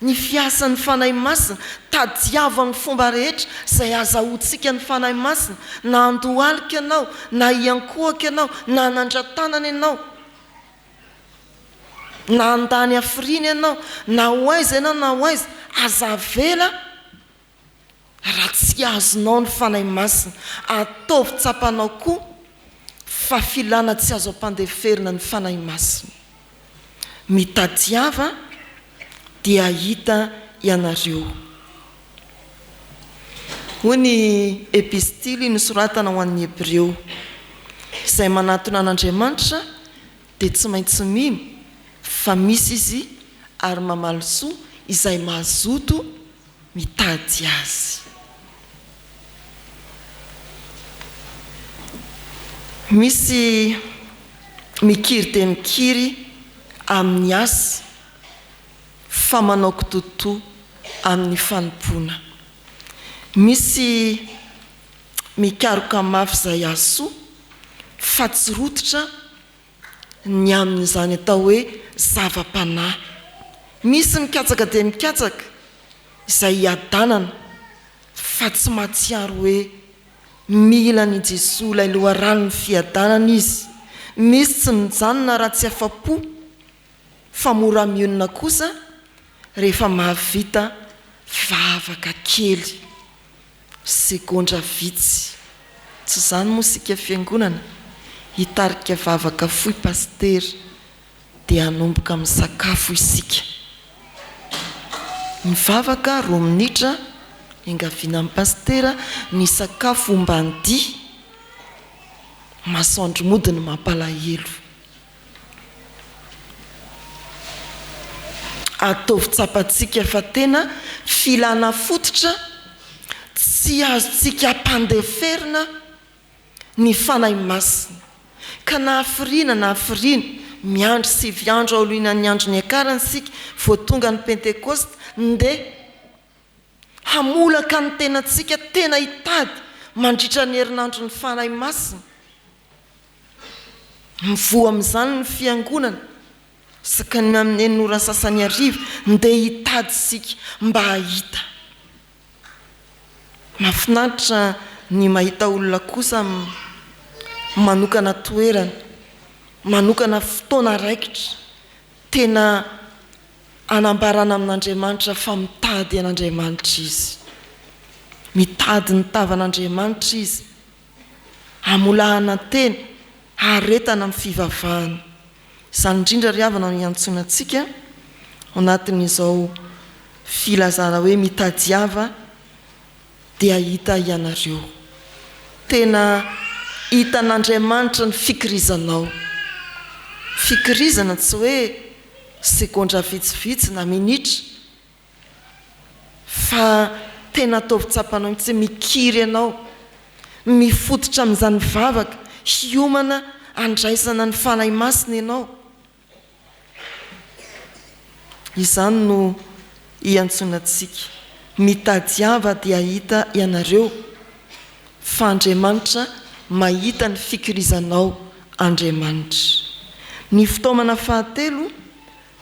S10: ny fiasan'ny fanahy masina, tadiava ny fomba rehetra izay azahoantsika ny fanahy masina, na andohalika ianao, na iankohaka ianao, na nandratanana ianao, na andany afrina ianao, na hoaiza ianao, na hoaiza, aza vela raha tsy azonao ny fanahy masina. Ataovy tsapanao koa fa filana tsy azo ampandeferina ny fanahy masina. Mitadiava dia hita ianareo. Hoy ny epistily nosoratana ho an'ny Hebreo, izay manatona an'Andriamanitra dia tsy maintsy mino fa misy izy ary mamaly soa izay mazoto mitady azy. Misy mikiry dia mikiry amin'ny asa fa manao kitoto amin'ny fanompoana. Misy mikaroka mafy izay aso fa tsy rototra ny amin'izany atao hoe zava-panahy. Misy mikatsaka dia mikatsaka izay hiadanana fa tsy mahatsiaro hoe mila ny Jesosy ilay loharano ny fiadanana izy. Misy tsy mijanona raha tsy afa-po fa mora mionina kosa rehefa mahavita vavaka kely, segondra vitsy. Tsy izany moa isika fiangonana, hitarika vavaka fohy pastera dia hanomboka amin'ny sakafo isika. Mivavaka 2 minitra engaviana amin'ny pastera, ny sakafo ombandia masoandro modiny mampalahelo. Ataovy tsapantsika fa tena filana fototra tsy azontsika ampandeferina ny fanahy masina. Ka na hafiriana na hafiriana, miandro 7 andro aolohana ny andro ny akarany sika vao tonga ny Pentekosta, nde hamolaka ny tenantsika tena hitady mandritra ny herinandro ny fanahy masina. Mivoa amin'izany ny fiangonana sakany amin'ny enora sasany arivo, nde hitady sika mba hahita. Mahafinaritra ny mahita olona kosa manokana toerana, manokana fotoana raikitra tena anambarana amin'Andriamanitra fa mitady an'Andriamanitra izy, mitady ny tavan'Andriamanitra izy, amolahana tena, aretana amin'ny fivavahana. Izany indrindra ry havana no iantsona antsika ao anatin'izao filazana hoe mitadiava dia hita ianareo. Tena hita n'Andriamanitra ny fikirizanao. Fikirizana tsy hoe segondra vitsivitsy na minitra, fa tena ataovy tsapanao mitsy mikiry ianao, mifototra amin'izany vavaka, hiomana andraisana ny fanahy masina ianao. Izany no iantsonantsika, mitadiava dia hita ianareo, fa Andriamanitra mahita ny fikirizanao Andriamanitra. Ny fitaomana fahatelo,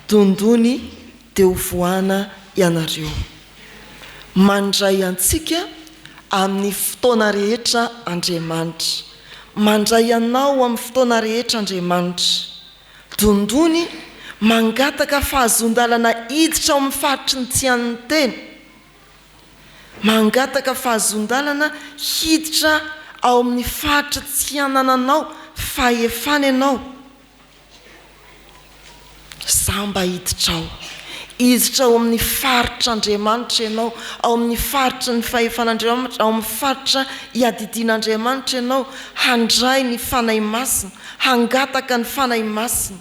S10: dondony dia hovoana ianareo. Mandray antsika amin'ny fotoana rehetra Andriamanitra, mandray anao amin'ny fotoana rehetra Andriamanitra. Dondony mangataka fahazondalana hiditra ao amin'ny faritry ny tsy an'ny teny, mangataka fahazondalana hiditra ao amin'ny faritra tsy anananao fahefana ianao. Za mba hiditra ao, hiditra ao amin'ny faritra Andriamanitra ianao, ao amin'ny faritra ny fahefan'Andriamanitra, ao amin'ny faritra hiadidian'Andriamanitra ianao, handray ny fanahy masina, hangataka ny fanahy masina.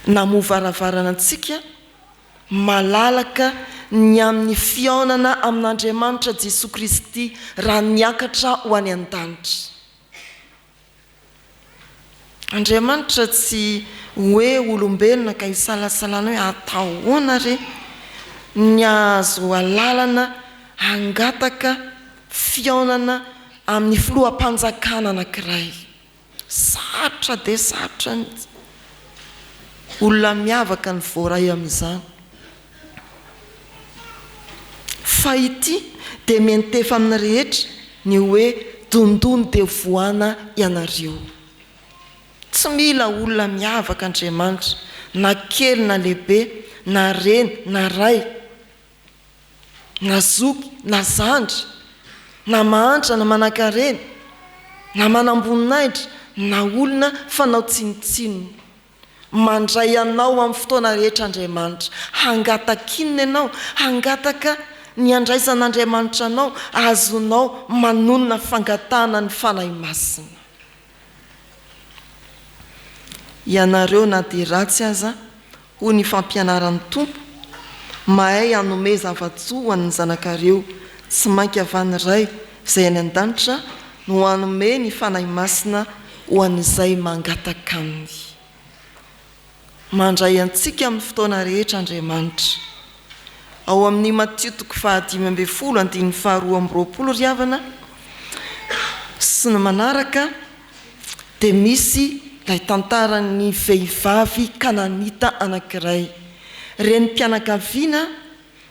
S10: Namovaravarana antsika malalaka ny amin'ny fiaonana amin'Andriamanitra Jesosy Kristy raha niakatra ho any an-danitra. Andriamanitra tsy hoe olombelona ka isalasalana hoe atahoana re ny azo alalana angataka fiaonana amin'ny filohampanjakana anankiray. Sarotra dia sarotra ny olona miavaka ny voaray amin'izany. Fa ity dia mentefa amin'ny rehetra ny hoe dondony dia voana ianareo. Tsy mila olona miavaka Andriamanitra, na kely na lehibe, na reny na ray, na zoky na zandry, na mahantra na manan-karena, na manam-boninahitra, na olona fanao tsinitsininy. Mandray anao amin'ny fotoana rehetra Andriamanitra. Hangatakinina ianao, hangataka ny andraisan'Andriamanitra anao, azonao manonona fangatana ny fanahy masina. Ianareo na dia ratsy aza ho ny fampianaran'ny Tompo, mahay hanome zava-tsoa ho an'ny zanakareo, tsy mainka avy any ray izay any an-danitra no hanome ny fanahy masina ho an'izay mangataka aminy. Mandray antsika amin'ny fotoana rehetra Andriamanitra. Ao amin'ny Matthieu 5:12-20 ry havana sy ny manaraka dia misy ilay tantaran'ny vehivavy Kananita anankiray. Reny mpianakaviana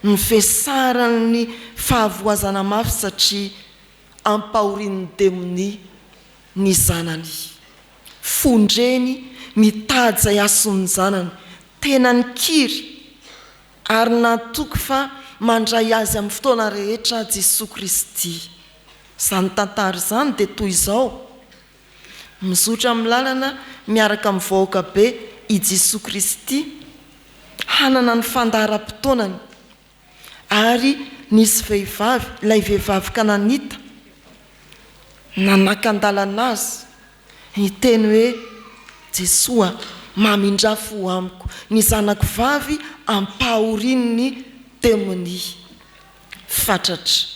S10: ny fesarany fahavoazana mafy satria ampahorian'ny demoni ny zanany. Fondreny mitady izay ason'ny zanany, tena ny kiry ary natoky fa mandray azy amin'ny fotoana rehetra Jesosy Kristy. Izany tantara izany dia toy izao: mizotra amin'ny lalana miaraka amin'ny vahoaka be i Jesosy Kristy, hanana ny fandaharam-potoanany, ary nisy vehivavy, ilay vehivavy Kananita, nanakandalana azy ny teny hoe: Jesosy, mamindrafo amiko, ny zanako vavy ampahorian'ny demoni. Fatratra.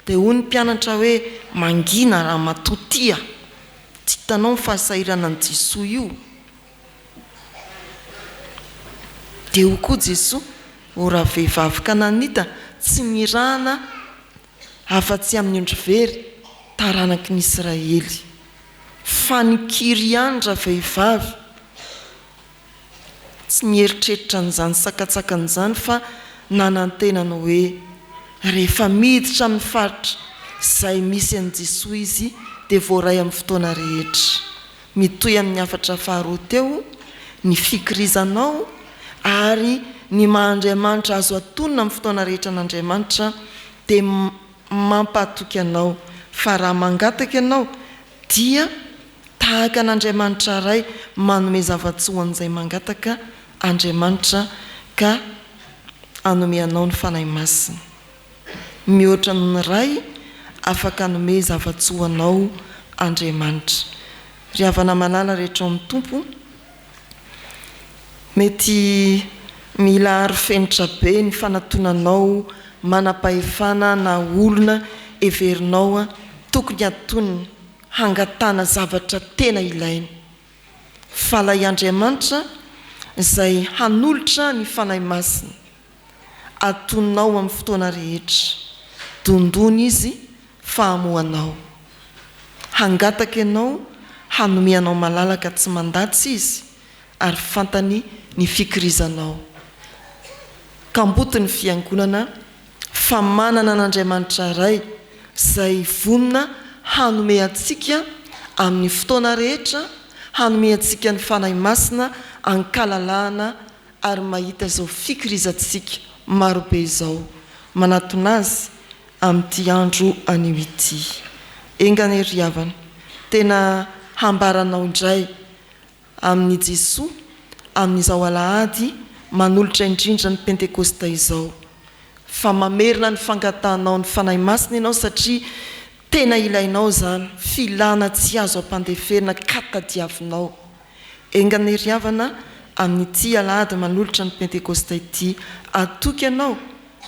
S10: Dia hoy ny mpianatra hoe: mangina raha matotia. Tsy hitanao ny fahasahirana ny Jesosy io. Dia ho koa Jesosy, ho raha vehivavy Kananita tsy mirana afa-tsy amin'ny ondry very taranaky ny Israely. Fa nikiry ihany raha vehivavy, tsy mieritreritra n'izany sakatsakan'izany, fa nanantenany hoe rehefa miditra amin'ny faritra izay misy an'i Jesosy izy dia voaray amin'ny fotoana rehetra. Mitoy amin'ny hafatra faharoa teo ny fikirizanao ary ny maha-Andriamanitra azo atonina amin'ny fotoana rehetra n'Andriamanitra dia mampahatoky anao. Fa raha mangataka ianao dia tahaka n'Andriamanitra ray manome zava-tsoa an'izay mangataka Andriamanitra ka hanome anao ny fanahy masina. Mihoatra ny ray afaka hanome zava-tsoa anao Andriamanitra. Ry havana malala rehetra amin'ny Tompo, mety mila arofenitra be ny fanatonanao manam-pahefana na olona everinao tokony atonina hangatana zavatra tena ilaina. Fa ilay Andriamanitra izay hanolotra ny fanahy masina atonao amin'ny fotoana rehetra, dondony izy fahamoanao, hangataka ianao, hanome anao malalaka tsy mandatsy izy, ary fantany ny fikirizanao. Kamboty ny fiangonana fa manana n'Andriamanitra ray izay vonona hanome atsika amin'ny fotoana rehetra, hanome atsika ny fanahy masina, ankalalahana ary mahita izao fikirizantsika marobe izao. Manatona azy amin'ity andro anio ity. Engany ry havana, tena hambaranao indray amin'ny Jesosy amin'izao alahady manolotra indrindra ny Pentekosta izao. Fa mamerina ny fangatanao ny fanahy masina ianao satria tena ilainao izany, filana tsy azo ampandeferina ka tadiavinao. Engany ry havana amin'ity alahady manolotra ny Pentekosta ity, atoky ianao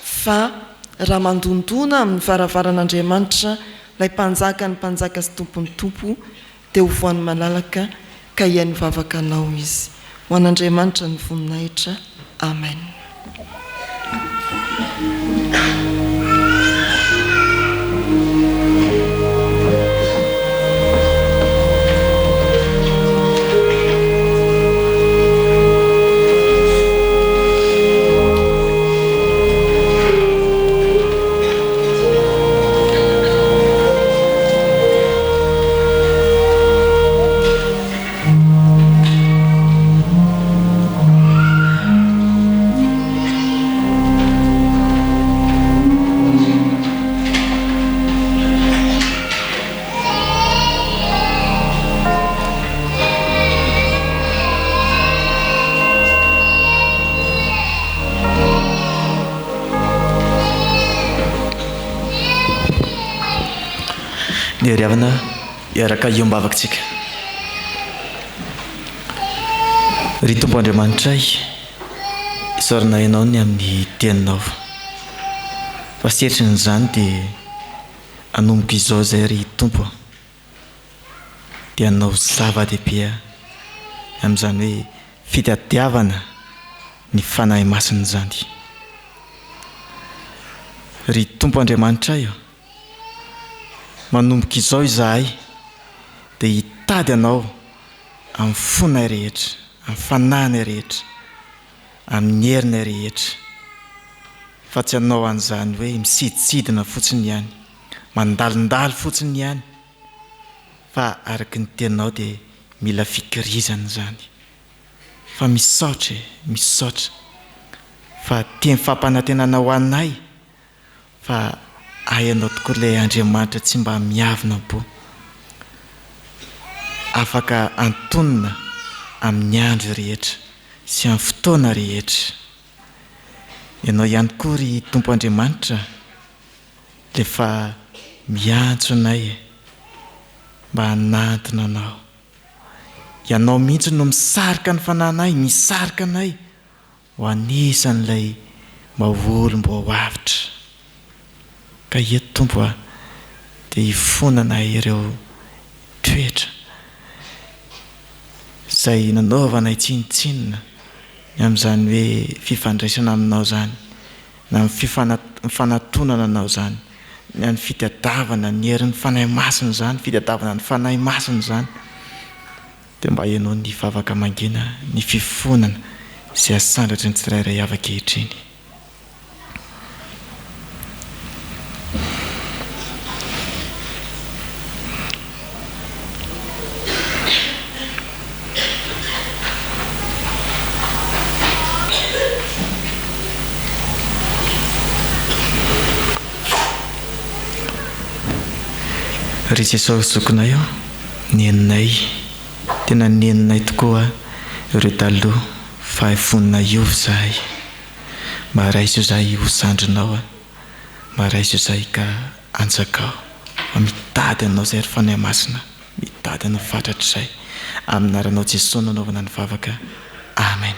S10: fa raha mandondona amin'ny varavaran'Andriamanitra ilay mpanjaka ny mpanjaka sy tompon'ny tompo dia ho voany malalaka ka iany vavaka anao izy. ho an'Andriamanitra ny voninahitra. Amen.
S2: Ny riavana iaraka iombavakantsika. Ry Tompo Andriamanitra ay, isaorana ianao ny amin'ny teninao. Fa setrin'izany dia hanomboka izao izay ry Tompo, dia hanao zava-dehibe amin'izany hoe fitadiavana ny fanahy masina izany. Ry Tompo Andriamanitra ay, manomboka izao izahay dia hitady anao amin'ny fonay rehetra, amin'ny fanahiny rehetra, amin'ny heriny rehetra. Fa tsy hanao an'izany hoe misiditsidina fotsiny ihany, mandalindalo fotsiny ihany, fa araky ny teninao dia mila fikirizana izany. Fa misaotra fa tia fampanantenana ho anay, fa hainao tokoa ilay Andriamanitra tsy mba miavina bo, afaka antonina amin'ny andro rehetra sy amin'ny fotoana rehetra. Ianao ihany koa ry Tompo Andriamanitra, rehefa miantso anay mba hanantona anao. Ianao mihitsy no misarika ny fanahinay, misarika anay ho anisan'ilay mahaolo mba ho avitra. Ka eto Tompo dia hifonana ireo toetra izay nanaovanay tsinitsinina amin'izany hoe fifandraisana aminao zany, na amin'ny fanatonana anao zany, ny amin'ny fitadiavana ny herin'ny fanahy masina zany, fitadiavana ny fanahy masina zany, dia mba ianao ny vavaka mangina, ny fifonana izay asandratry ny tsirairay avy ankehitriny. Ry Jesosy zokinay ao, neninay, tena neninay tokoa ireo taloha, fa fonina iovy zahay. Mba raiso zahay ho sandrinao, mba raiso zahay ka anjakao, fa mitady anao izay ry fanahy masina, mitady anao fatratra izay. Amin'ny anaranao Jesosy nanaovana ny vavaka. Amen.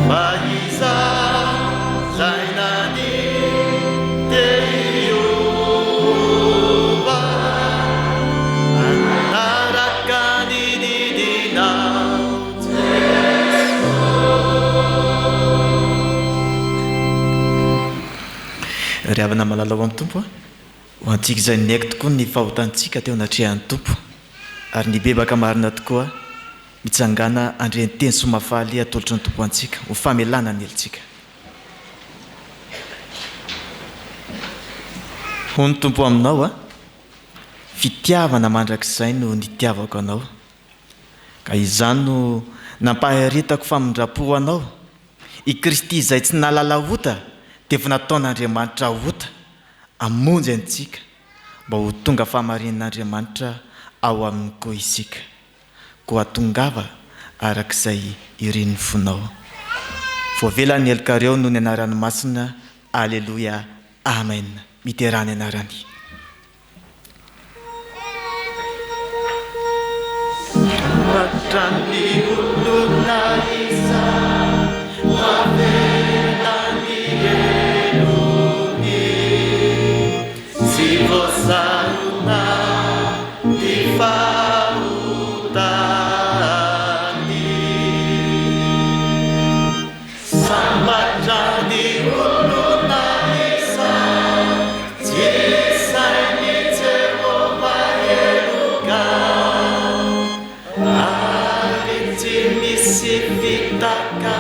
S3: Faiza zainani te
S2: fandriavana malalao amin'ny tompo a ho antsika izay niaiko tokoa ny fahotantsika teo anatrehan'ny tompo ary ny bebaka marina tokoa mitsangana andreny teny somafaly atolotry ny tompo antsika ho famelana ny elitsika. Ho ny tompo aminao a fitiavana mandrakizay no nitiavako anao ka izany no nampaharitako famindrapo anao i Kristy izay tsy nalala ota dia efa nataon'Andriamanitra ota amonjy antsika mba ho tonga fahamarinan'Andriamanitra ao aminy koa isika ko atongava arak'izay irin'ny fonao. Voavelany elkareo no ny anaran'ny masina. Alleluia, amen. Miterany anarany.
S3: Matrany olona isa mavelany elony sy voasarona ny fahotany sambatrany olona isa tsy sainy Jehova eloka ary tsy misy fitaka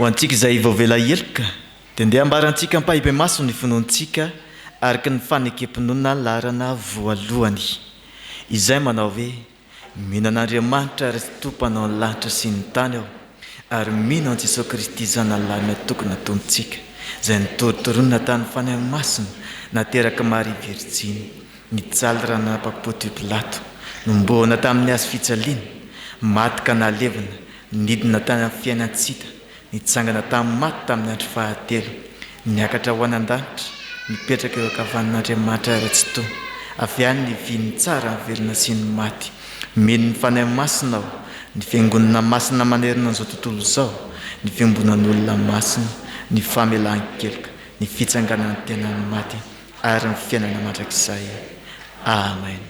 S2: antsika izay vaovela eloka dia ndeha ambarantsika mpahibe maso ny finoantsika araka ny fanekempinoana larana voalohany izay manao hoe mino an'Andriamanitra ary tompanao ny lanitra sy ny tany aho ary mino an Jesosy Kristy zanalany tokony nataontsika izay nitoritoronina tany fanahy masina nateraka Maria Virginy nitsaly rana Pontius Pilato nomboana tamin'ny hazo fitsaliana maty ka nalevina nidina tany amin'ny fiainantsika nitsangana tamin'ny maty tamin'ny andro fahatelo niakatra ho anan-danitra mipetraka eo ankavan'Andriamanitra ara-tsy-to avy any ny viny tsara velona sy ny maty mino ny fanahy masina aho ny fiangonana masina manerina an'izao tontolo izao ny fiambonan'olona masina ny famelan-keloka ny fitsanganan'ny tenan'ny maty ary ny fiainana mandrakizay. Amen.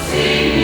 S3: Sing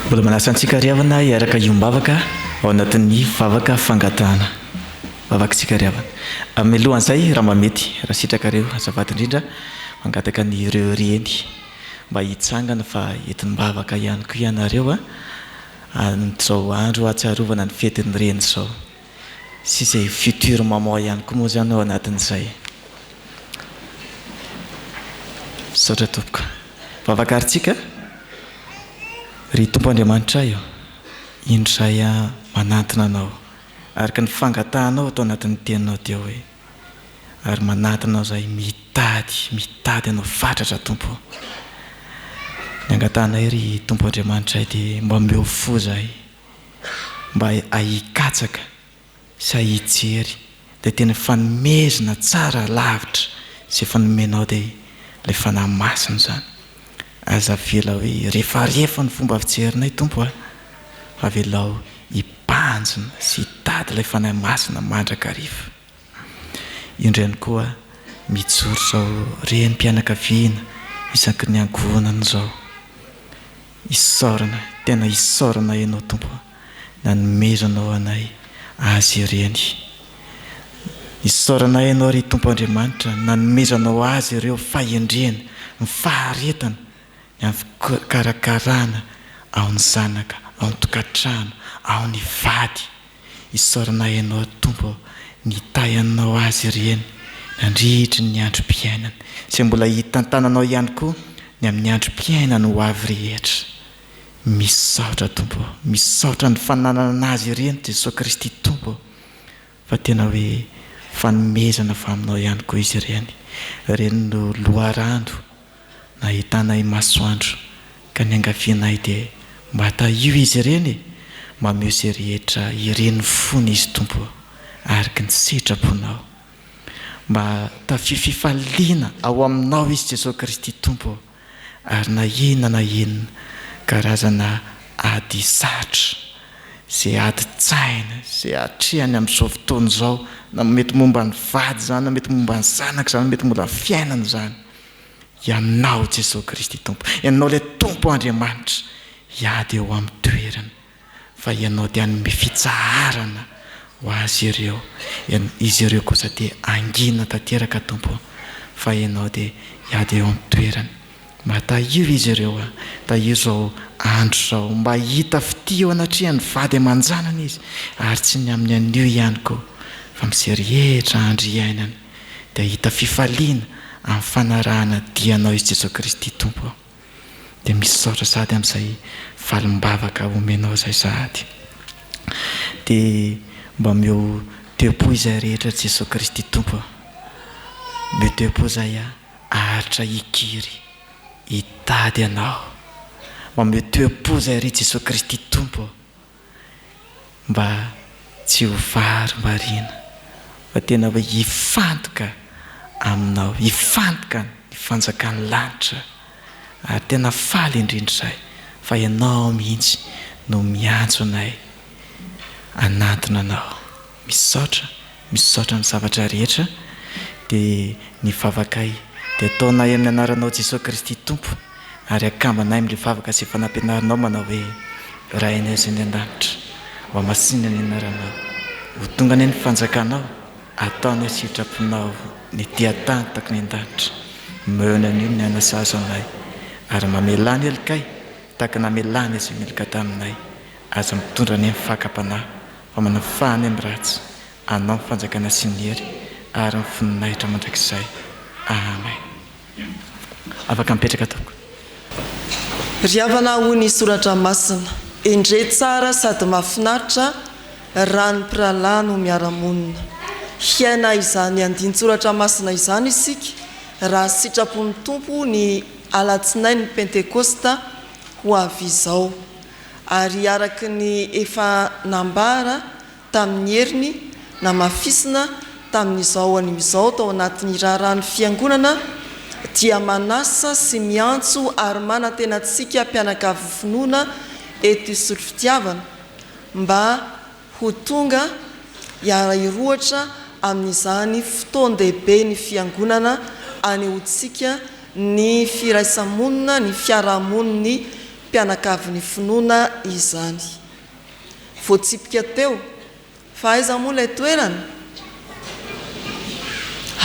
S2: mbola manasa antsika riavana hiaraka iombavaka ao anatin'ny vavaka fangatahana vavaka tsikariavana amin'ny lohan'izay raha mamety raha sitraka reo azavady indrindra mangataka ny ireo reny mba hitsangana fa entimbavaka ihany koa ianareo zao andro atsarovana ny fetiny reny zao sy izay futur maman ihany koa moa zany ao anatin'izay saotra tompoka vavakarytsika ry tompo Andriamanitra io indray manantona anao araka ny fangatahanao atao anatin'ny teninao teo hoe ary manantona zay mitady anao fatratra tompo ny angatahanay ry tompo Andriamanitra dia mba meo fo zay mba ahikatsaka sy ahijery dia tena fanomezana tsara lavitra sy fanomenao dia ilay fanahy masina zany aza vela hoe rehefa ny fomba fijerinay tompo avelao hipanjina sy hitady ilay fanahy masina mandrakariva indrainy koa mijoro zao reny mpianakaviana isaky ny angonana zao isaorana tena isaorana ianao tompo nanomezanao anay azy ireny isaorana ianao ry tompo Andriamanitra nanomezanao azy ireo fahendrena ny faharetana ny amin'ny karakarana ao ny zanaka ao ny tokantrano ao ny vady isaorana ianao tompo nitayanao azy ireny nandritry ny androm-piainana sy mbola hitantananao ihany koa ny amin'ny androm-piainana ho avy rehetra misaotra tompo misaotra ny fananana azy ireny Jesosy Kristy tompo fa tena hoe fanomezana fa aminao ihany koa izy ireny reny no loharandro nahitanay masoandro ka ny angafianay dia mba hataio izy ireny mameo izay rehetra ireny fony izy tompo araka ny sitraponao mba tafififaliana ao aminao izy Jesosy Kristy tompo ary na inona karazana ady satra izay ady tsaina izay atrehany amin'izao fotoana izao na mety momba ny vady zany na mety momba ny zanaka zany mety mbola fiainana zany ianao Jesosy Kristy tompo ianao ilay tompo Andriamanitra hiady eo amin'ny toerana fa ianao dia hanome fitsaharana ho azy ireo izy ireo kosa dia angina tanteraka tompo fa ianao dia hiady eo amin'ny toerana mba taio izy ireo taio zao andro zao mba hita fity eo anatrehany vady aman-janana izy ary tsy ny amin'ny anio ihany koa fa misy rehetra andro iainana dia hita fifaliana amin'ny fanarahana dianao izy Jesosy Kristy tompo dia misaotra sady amin'izay falimbavaka omenao zay sady dia mba meo teopo izay rehetra Jesosy Kristy tompo meo teopo zay aharitra ikiry hitady anao mba meo teopo zay ry Jesosy Kristy tompo mba tsy ho vary marina fa tena hoe hifantoka aminao hifantoka ny fanjakany lanitra ary tena faly indrindra zay fa ianao mihitsy no miantso anay anatona anao misaotra ny zavatra rehetra dia ny vavakay dia ataonay amin'ny anaranao Jesosy Kristy tompo ary akambanay amin'ilay vavaka sy fanampianarinao manao hoe rainay izay ny an-danitra mba masinana ny anaranao ho tonga ny fanjakanao ataonay sitraponao ny dia-tany taky ny an-danitra meona an'io ny anasazo anay ary mamelany elikay taky namelany izay melaka taminay aza mitondra ny amin'ny fakapanahy fa manafahany amin'ny ratsy anao ny fanjakana sy ny hery ary ny voninahitra mandrakizay amen afaka mipetraka toko
S10: ry havana ho ny soratra masina indre tsara sady mahafinaritra raha ny mpiralahy no miara-monina hiaina izany andin-tsoratra masina izany isika raha sitrapon'ny tompo ny alatsinainy ny pentekosta ho avy izao ary araky ny efa nambara tamin'ny heriny na mafisina tamin'izao animizao tao anatin'ny raharahany fiangonana dia manasa sy miantso ary manantenantsika mpianakavy finoana eto isolo fitiavana mba ho tonga irohatra amin'izany fotoan-dehibe ny fiangonana any hotsika ny firaisamonina ny fiarahamoniny mpianakavin'ny finoana izany. Voatsipika teo fa aiza moa ilay toerana?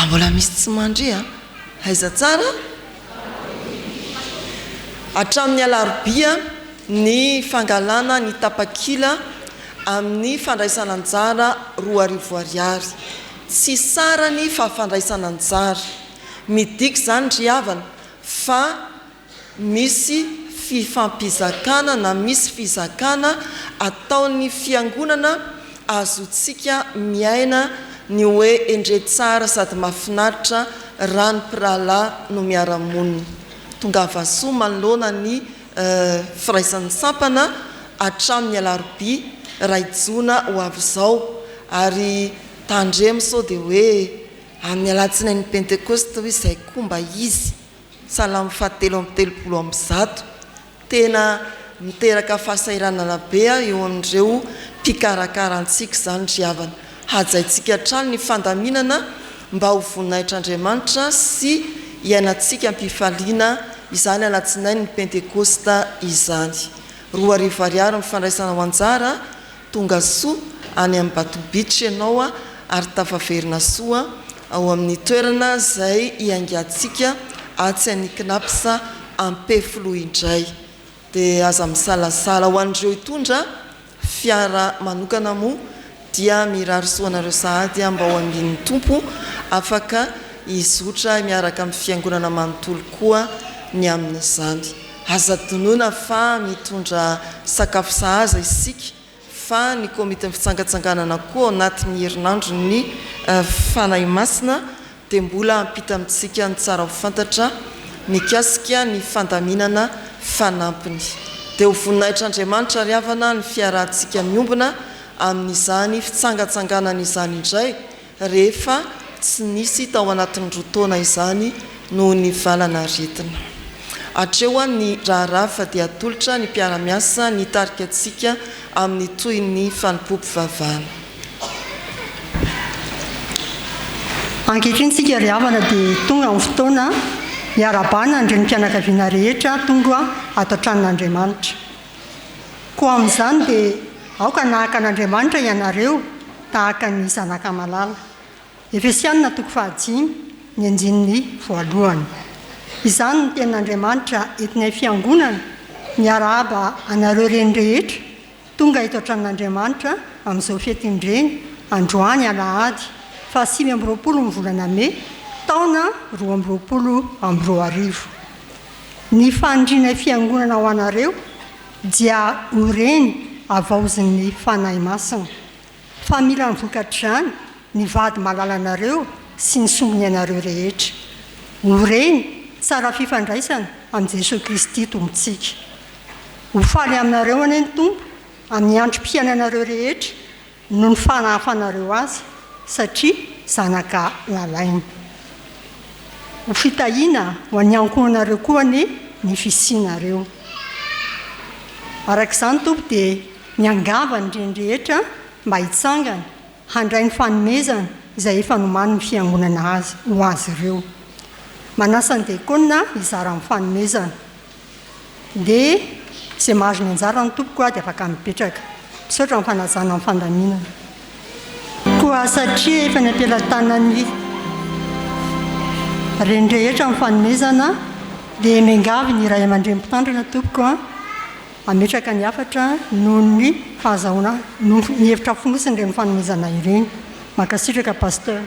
S10: Mbola misy tsy mandre a? Aiza tsara? Hatramin'ny alarobia ny fangalana ny tapakila amin'ny fandraisana anjara 2 ariary. Tsy sara ny fafandraisana anjara. Midika zany ry havana fa misy fifampizakana na misy fizakana ataon'ny fiangonana azotsika miaina ny hoe endre tsara sady mahafinaritra rano pirala no miaramonina. Tonga vasoa manoloana ny firaisan'ny sampana hatramin'ny alarobia raijona ho avy izao ary tandremo sao dia hoe amin'ny alatsinain'ny pentekosta hoe izay komba izy salamo fahatelo amby telopolo amby zato tena miteraka fahasairanana be eo amin'ireo mpikarakaraantsika zany ry havana. Hajaintsika hatrany ny fandaminana mba ho voninahitr'Andriamanitra sy iainantsika ampifaliana izany alatsinain'ny pentekosta izany. 2 ariary mifandraisana ho anjara tonga soa any amin'ny batobitra ianao ary tafaverina soa ao amin'ny toerana izay iangatsika atsy any knapsa ampefilo indray. Dia aza misalasala ho an'ireo hitondra fiara manokana moa dia mirary soanareo sahady mba ho amin'ny tompo afaka izotra miaraka amin'ny fiangonana manontolo koa ny amin'izany. Aza tonoana fa mitondra sakafo sahaza isika fa ny komite fitsangatsanganana koa anatin'ny herinandro ny fanahy masina dia mbola ampita amintsika ny tsara ho fantatra mikasika ny fandaminana fanampiny. Dia ho voninahitr'Andriamanitra ry havana ny fiarahantsika miombona amin'izany fitsangatsanganana izany indray rehefa tsy nisy tao anatin'ny rotaona izany no ny valana retina. Hatreo ny raharaha fa dia atolotra ny mpiara-miasa ny tarika antsika amin'ny toy ny fanimpom-pivavahana.
S11: Ankehitriny tsika ry havana dia tonga amin'ny fotoana miarabana andreny mpianakaviana rehetra tonga ato an-tranon'Andriamanitra. Koa amin'izany dia aoka nahaka an'Andriamanitra ianareo tahaka ny zanaka malala. Efesianina 5 ny andinin'ny 1. Izany ny tenin'Andriamanitra entinay fiangonana miarahaba anareo reny rehetra tonga eto an-tranon'Andriamanitra amin'izao fetindreny androany alahady 20 ny volana May taona 2020. Ny fandrinay fiangonana ho anareo dia oreny avaozin'ny fanahy masina fa mila mivokatr'izany ny vady malala anareo sy ny sombony anareo rehetra. Oreny tsara fifandraisana amin'i Jesosy Kristy tompontsika. Ho faly aminareo anie ny tompo amin'ny androm-piainanareo rehetra no ny fanahafanareo azy satria zanaka lalainy. Ho fitahiana ho an'ny ankohonareo koa ny fisianareo. Arak'izany tompo dia miangava ny rehetra mba hitsangana handray ny fanomezana izay efa nomany ny fiangonana azy ho azy ireo. Manasa ny diakona hizara amin'ny fanomezana. Dia izay mahazo ny anjara ny tompo koa dia afaka mipetraka misaotra amin'ny fanazana amin'ny fandaminana. Koa satria efa ny ampelantanany reny rehetra amin'ny fanomezana dia miangavy ny iray aman-dreny mpitandrina tompoko ametraka ny afatra noho ny fahazahoana no ny hevitra fonosiny ireny fanomezana ireny. Makasitraka pasteur.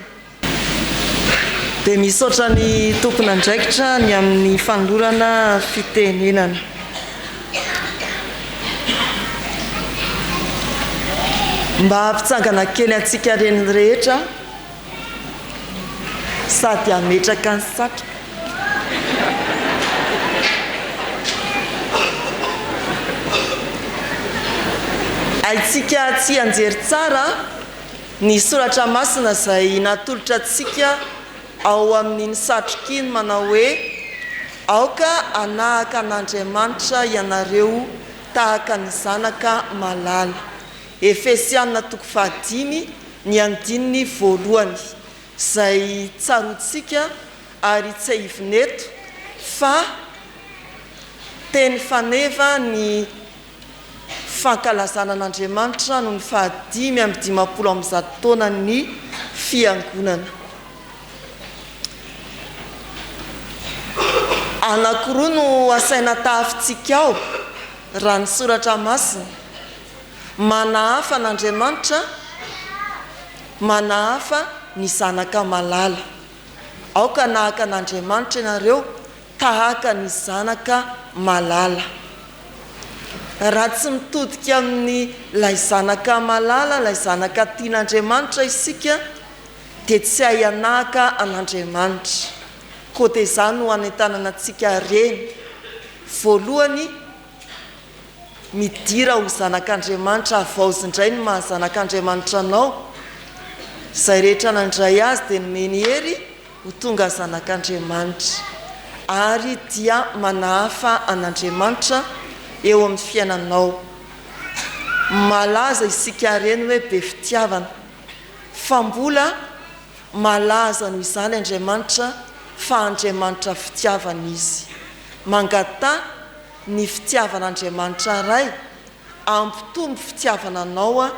S10: Dia misaotra ny tompona andraikitra ny amin'ny fanolorana fitenenana. Mba hampitsangana kely antsika reny rehetra sady ametraka ny satroka. Aitsika tsy anjery tsara ny soratra masina izay natolotra antsika ao amin'ny satrokiny manao hoe aoka anahaka an'Andriamanitra ianareo tahaka ny zanaka malala. Efesianina 5 ny andininy 1 izay tsarotsika ary tsy hivineto fa teny faneva ny fankalazana an'Andriamanitra no ny 550 taona ny fiangonana. Anankiroa no asaina tafintsika ao raha ny soratra masina. Manahafa n'Andriamanitra, manahafa ny zanaka malala. Aoka nahaka n'Andriamanitra ianareo, tahaka ny zanaka malala. Raha tsy mitodika amin'ny lay zanaka malala, lay zanaka tian'Andriamanitra isika, dia tsy ahianahaka an'Andriamanitra. Koa dia izany no anentanana antsika reny. Voalohany, midira ho zanak'Andriamanitra, avaozindray ny mahazanak'Andriamanitra anao. Izay rehetra nandray azy dia nomeny hery ho tonga zanak'Andriamanitra. Ary dia manahafa an'Andriamanitra eo amin'ny fiainanao. Malaza isika reny hoe be fitiavana, fa mbola malaza noho izany Andriamanitra fa Andriamanitra fitiavana izy. Mangata ny fitiavan'Andriamanitra ray, ampitombo fitiavana anao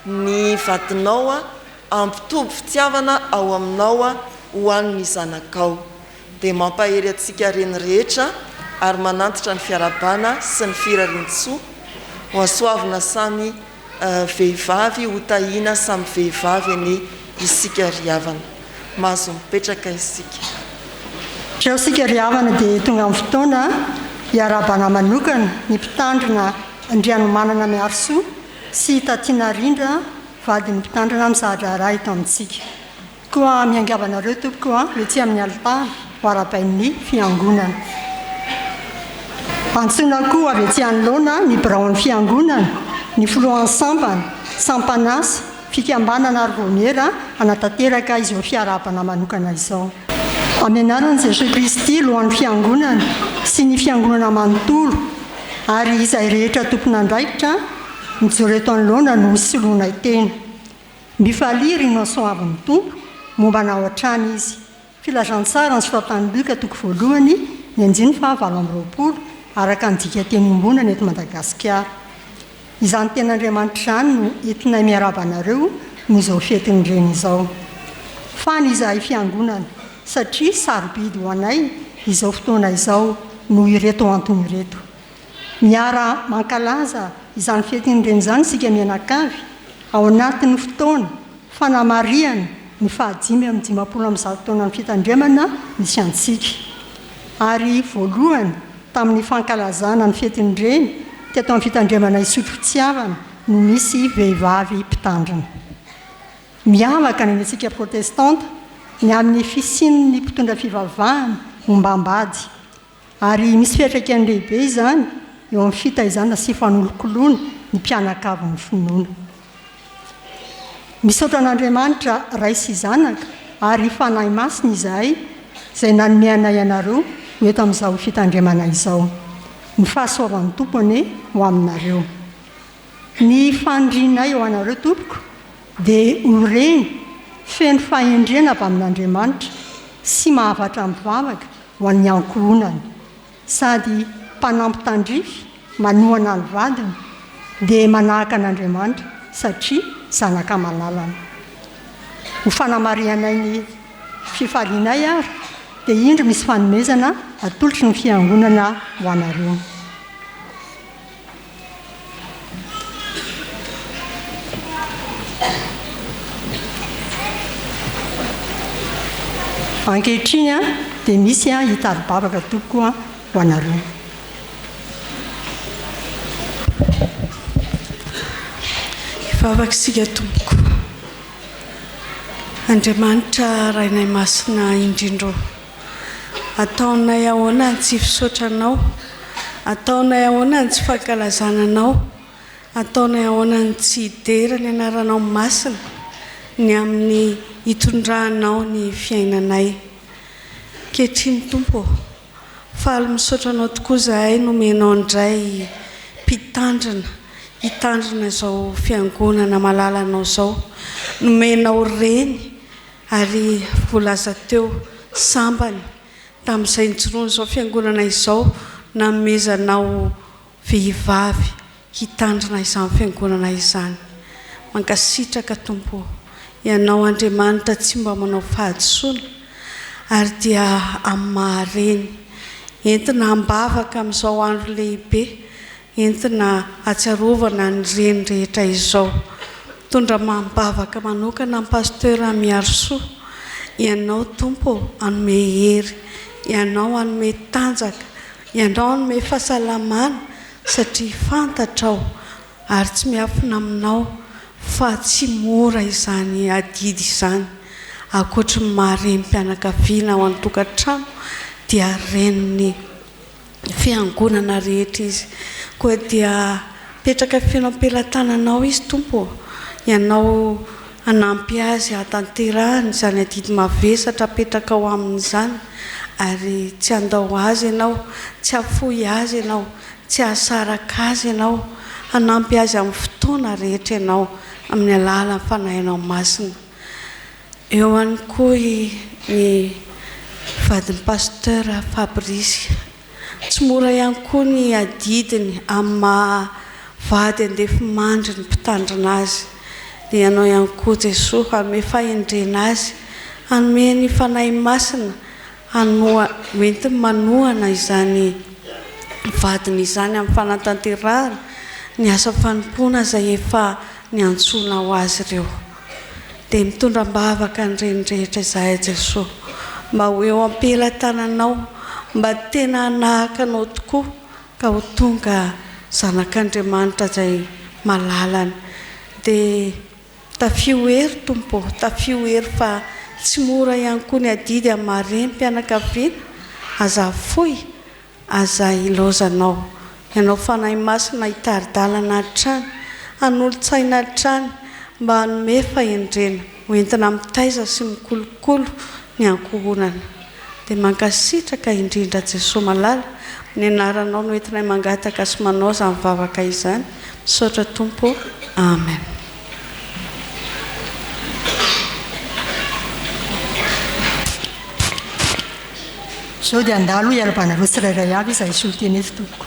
S10: ny vadinao, ampitombo fitiavana ao aminao ho an'ny zanakao. Dia mampahery atsika reny rehetra ary manantitra ny fiarabana sy ny firarian-tsoa ho asoavina samy vehivavy, ho tahina samy vehivavy ny isika riavana. Mahazo mipetraka isika.
S11: Reo sika riavana dia tonga amin'ny fotoana hiarabana manokana ny mpitandrina andrianomanana miarosoa sy tatiana rindra vady ny mpitandrina amin'ny zahatra raha eto amintsika. Koa miangavanareo tompoko letsy amin'ny alitara ho arabain'ny fiangonana. Antsoina koa avy etsy anoloana ny biraon'ny fiangonana, ny filohan'ny sambana, sampanasa, fikambanana ary vomiera anatanteraka izao fiarabana manokana izao. Amin'ny anaran'i Jesosy Kristy lohan'ny fiangonana sy ny fiangonana manontolo ary izay rehetra tompon'andraikitra mijoro eto anoloana no soloana tena. Mifaliry no soavin'ny tompo momba na ao an-trany izy. Filazantsara ny soratan'i Luka toko voalohany ny 9:20 araka ny dika teny ombonana eto Madagasikara. Izany ten'Andriamanitra izany no entinay miarabanareo no izao fetiny reny izao. Fany izahay fiangonana satria sarobidy ho anay izao fotoana izao no ireto antony ireto. Miara mankalaza izany fetiny reny izany sika mianakavy ao anatin'ny fotoana fanamariana ny 550 taona ny fitandremana misy antsika. Ary voalohany tamin'ny fankalazana ny fetiny reny teto amin'ny fitandremana isotro fitiavana no misy vehivavy mpitandrina. Miavaka ny antsika protestanta ny amin'ny fisin'ny mpitondra fivavahana mombambady. Ary misy fiantraikany lehibe izany eo amin'ny fitaizana sy fanolokoloana ny mpianakavy ny finoana. Misaotra an'Andriamanitra ray sy zanaka ary fanahy masina izahay izay nanomeanay ianareo ho eto amin'izao fitandremana izao. Ny fahasoavan'ny tompony ho aminareo. Ny fandrinay ho anareo tompoko dia ho reny feno fahendrena avy amin'Andriamanitra sy mahavatra mivavaka ho an'ny ankohonany, sady mpanampy tandrify manohana ny vadiny dia manahaka an'Andriamanitra satria zanaka malalana. Ho fanamarianay ny fifalianay ary dia indro misy fanomezana atolotry ny fiangonana ho anareo. Ankehitriny dia misy hitaribavaka tokoa ho anareo.
S12: Hivavaka isika tompoko. Andriamanitra rainay masina indrindro. Ataonay ahoana ny tsy fisaotranao, ataonay ahoana ny tsy fankalazananao, ataonay ahoana ny tsy hidera ny anaranao masina ny amin'ny hitondrahanao ny fiainanay. Kehitriny tompo, faly misaotranao tokoa izahay nomenao indray mpitandrina, hitandrina izao fiangonana malalanao izao, nomenao reny ary voalaza teo sambany tamin'izay nijoroana izao fiangonana izao namezanao vehivavy hitandrina izany fiangonana izany. Mankasitraka Tompo, ianao Andriamanitra tsy mba manao fahadisoana ary dia amin'ny mahareny entina hambavaka amin'izao andro lehibe, entina atsarovana ny reny rehetra izao. Tondra mambavaka manokana amin'ny pasteur Miarsoa, ianao Tompo hanome hery, ianao hanome tanjaka, ianao hanome fahasalamana, satria fantatrao ary tsy miafina aminao fa tsy mora izany adidy izany. Ankoatra ny maharem-pianakaviana ao an-tokantrano dia reniny fiangonana rehetra izy. Koa dia petraka fiainam-pelantananao izy Tompo, ianao hanampy azy hatanterahany izany adidy mavesatra petraka ao amin'izany, ary tsy handao azy ianao, tsy hafoy azy ianao, tsy hahasaraka azy ianao, hanampy azy amin'ny fotoana rehetra ianao amin'ny alalan'ny fanahinao masina. Eo ihany koa ny vadin'ny pasteur Fabrice, tsy mora ihany koa ny adidiny amin'ny mahavady andefa mandry ny mpitandrina azy. Dia ianao ihany koa Jesosy hanome fahendrena azy, hanome ny fanahy masina, hoentiny manohana izany vadiny izany amin'ny fanatanterahana ny asa fanompoana izay efa niantsona ho azy ireo. Dia mitondra mbavaka ny renirehitra izahay Jesosy, mba ho eo am-pelantananao, mba tena hanahaka anao tokoa, ka ho tonga zanak'Andriamanitra izay malalany. Dia tafio hery Tompo, tafio hery fa tsy mora ihany koa ny adidy amin'ny maharem-pianakaviana, aza foy, aza ilaozanao. Ianao fanahy masina hitaridalana hatrany, hanolo-tsaina hatrany, mba hanome fahendrena, hoentina mitaiza sy mikolokolo ny ankohonana. Dia mankasitraka indrindra Jesosy malala, ny anaranao no entina mangataka sy manao izany vavaka izany. Misaotra Tompo. Amen.
S11: Izao dia andalo hialabana roa tsirairay avy izay soloteny eto Tompoko.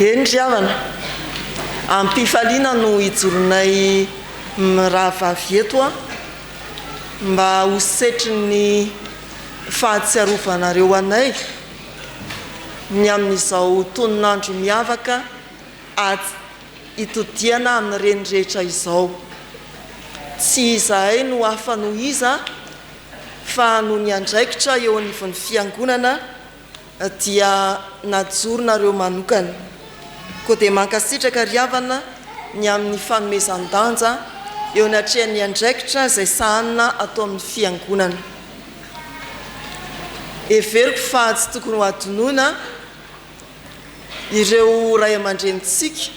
S10: Eny ry havana, ampifaliana no hijoronay raha vavy eto a, mba ho setry ny fahatsiarovanareo anay ny amin'izao toninandro miavaka hitodiana amin'ny renirehitra izao. Tsy izahay no hafa no iza, fa no ny andraikitra eo anivon'ny fiangonana dia najoronareo manokana. Koa dia mankasitraka ry havana ny amin'ny fanomezan-danja eo ny atrehan'ny andraikitra izay sahanina atao amin'ny fiangonana. Everiko fa tsy tokony ho adinoina ireo ray aman-drenitsika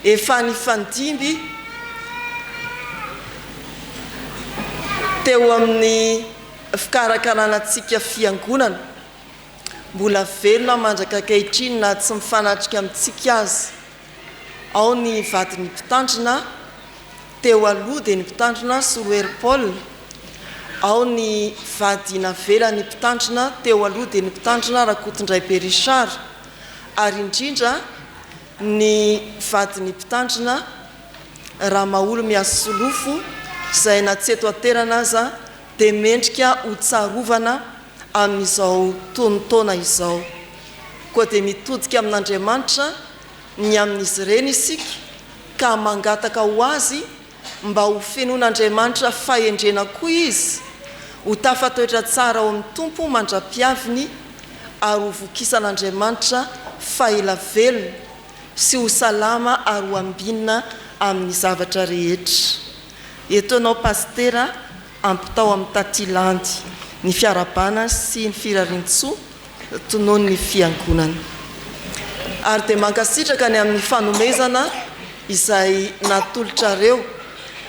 S10: efa nifandimby teo amin'ny fikarakaranatsika fiangonana, mbola velona mandraka ankehitriny na tsy mifanatrika amintsika azy. Ao ny vadiny mpitandrina teo aloha dia ny mpitandrina Soroery Paul, ao ny vadina vela ny mpitandrina teo aloha dia ny mpitandrina Rakotondraibe Richard, ary indrindra ny vadiny mpitandrina Ramaolo Miasolofo izay natseto aterana aza dia mendrika ho tsarovana amin'izao tonotona izao. Koa dia mitodika amin'Andriamanitra ny amin'izy ireny isika, ka mangataka ho azy mba ho fenon'Andriamanitra fahendrena koa izy ho tafatoetra tsara ao amin'ny tompo mandra-piaviny ary ho vokisan'Andriamanitra faela velona sy ho salama ary ho ambinina amin'ny zavatra rehetra. Eto anao pastera ampitao amin'ny tatilandy ny fiarabana sy ny firarintsoa tonoany ny fiangonana. Ary dia mankasitraka ny amin'ny fanomezana izay natolotrareo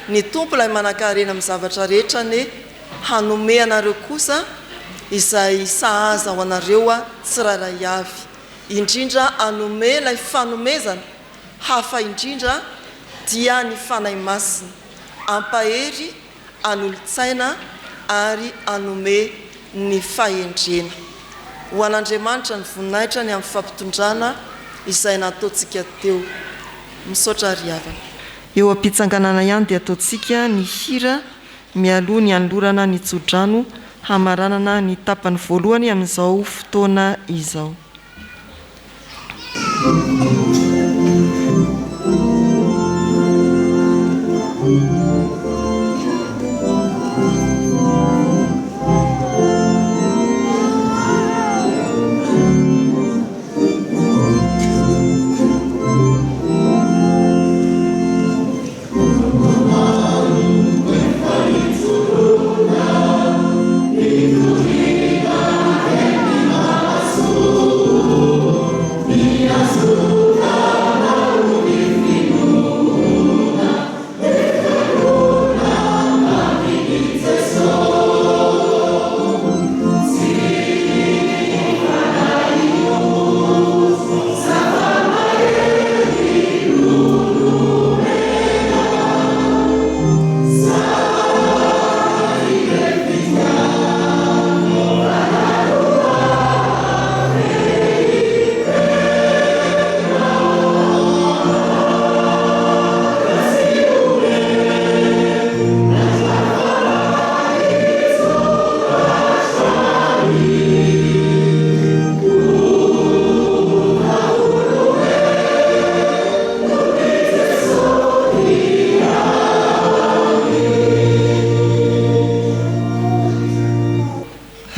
S10: ny tompo ilay manan-karena amin'ny zavatra rehetra ny hanome anareo kosa izay sahaza ho anareo tsirairay avy, indrindra hanome ilay fanomezana hafa indrindra dia ny fanahy masina, ampahery an'olon-tsaina ary hanome ny fahendrena. Ho an'Andriamanitra ny voninahitra ny amin'ny fampitondrana izay nataontsika teo. Misaotra ry havana.
S3: Eo am-pitsanganana ihany dia ataontsika ny hira mialoha ny anolorana ny tsodrano hamaranana ny tapany voalohany amin'izao fotoana izao.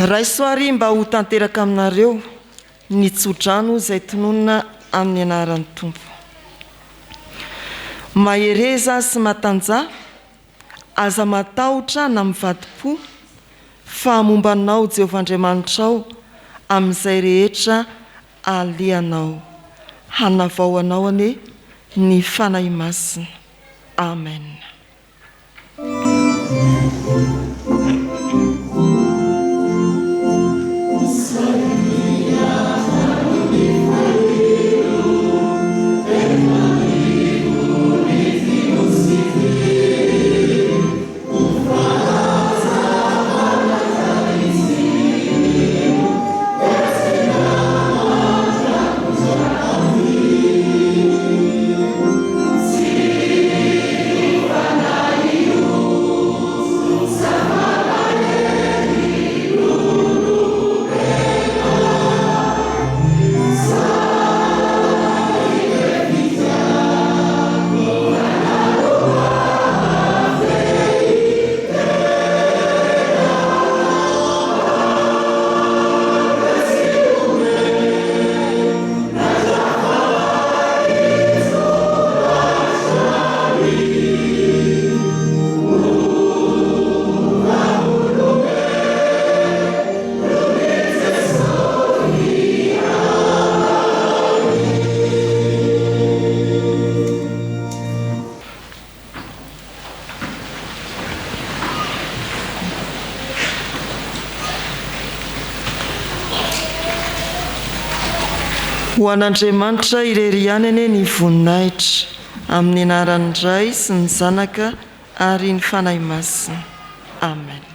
S3: Raisoary mba ho tanteraka aminareo ny tsodrano izay tononona amin'ny anaran'ny Tompo. Mahereza sy matanja, aza matahotra na mivadi-po, fa mombanao Jehovah Andriamanitrao amin'izay rehetra alehanao, hanavao anao ane ny fanahy masina. Amen. Ho an'Andriamanitra irery ihany ane ny voninahitra amin'ny anaran'ny Ray sy ny Zanaka ary ny fanahy masina. Amen.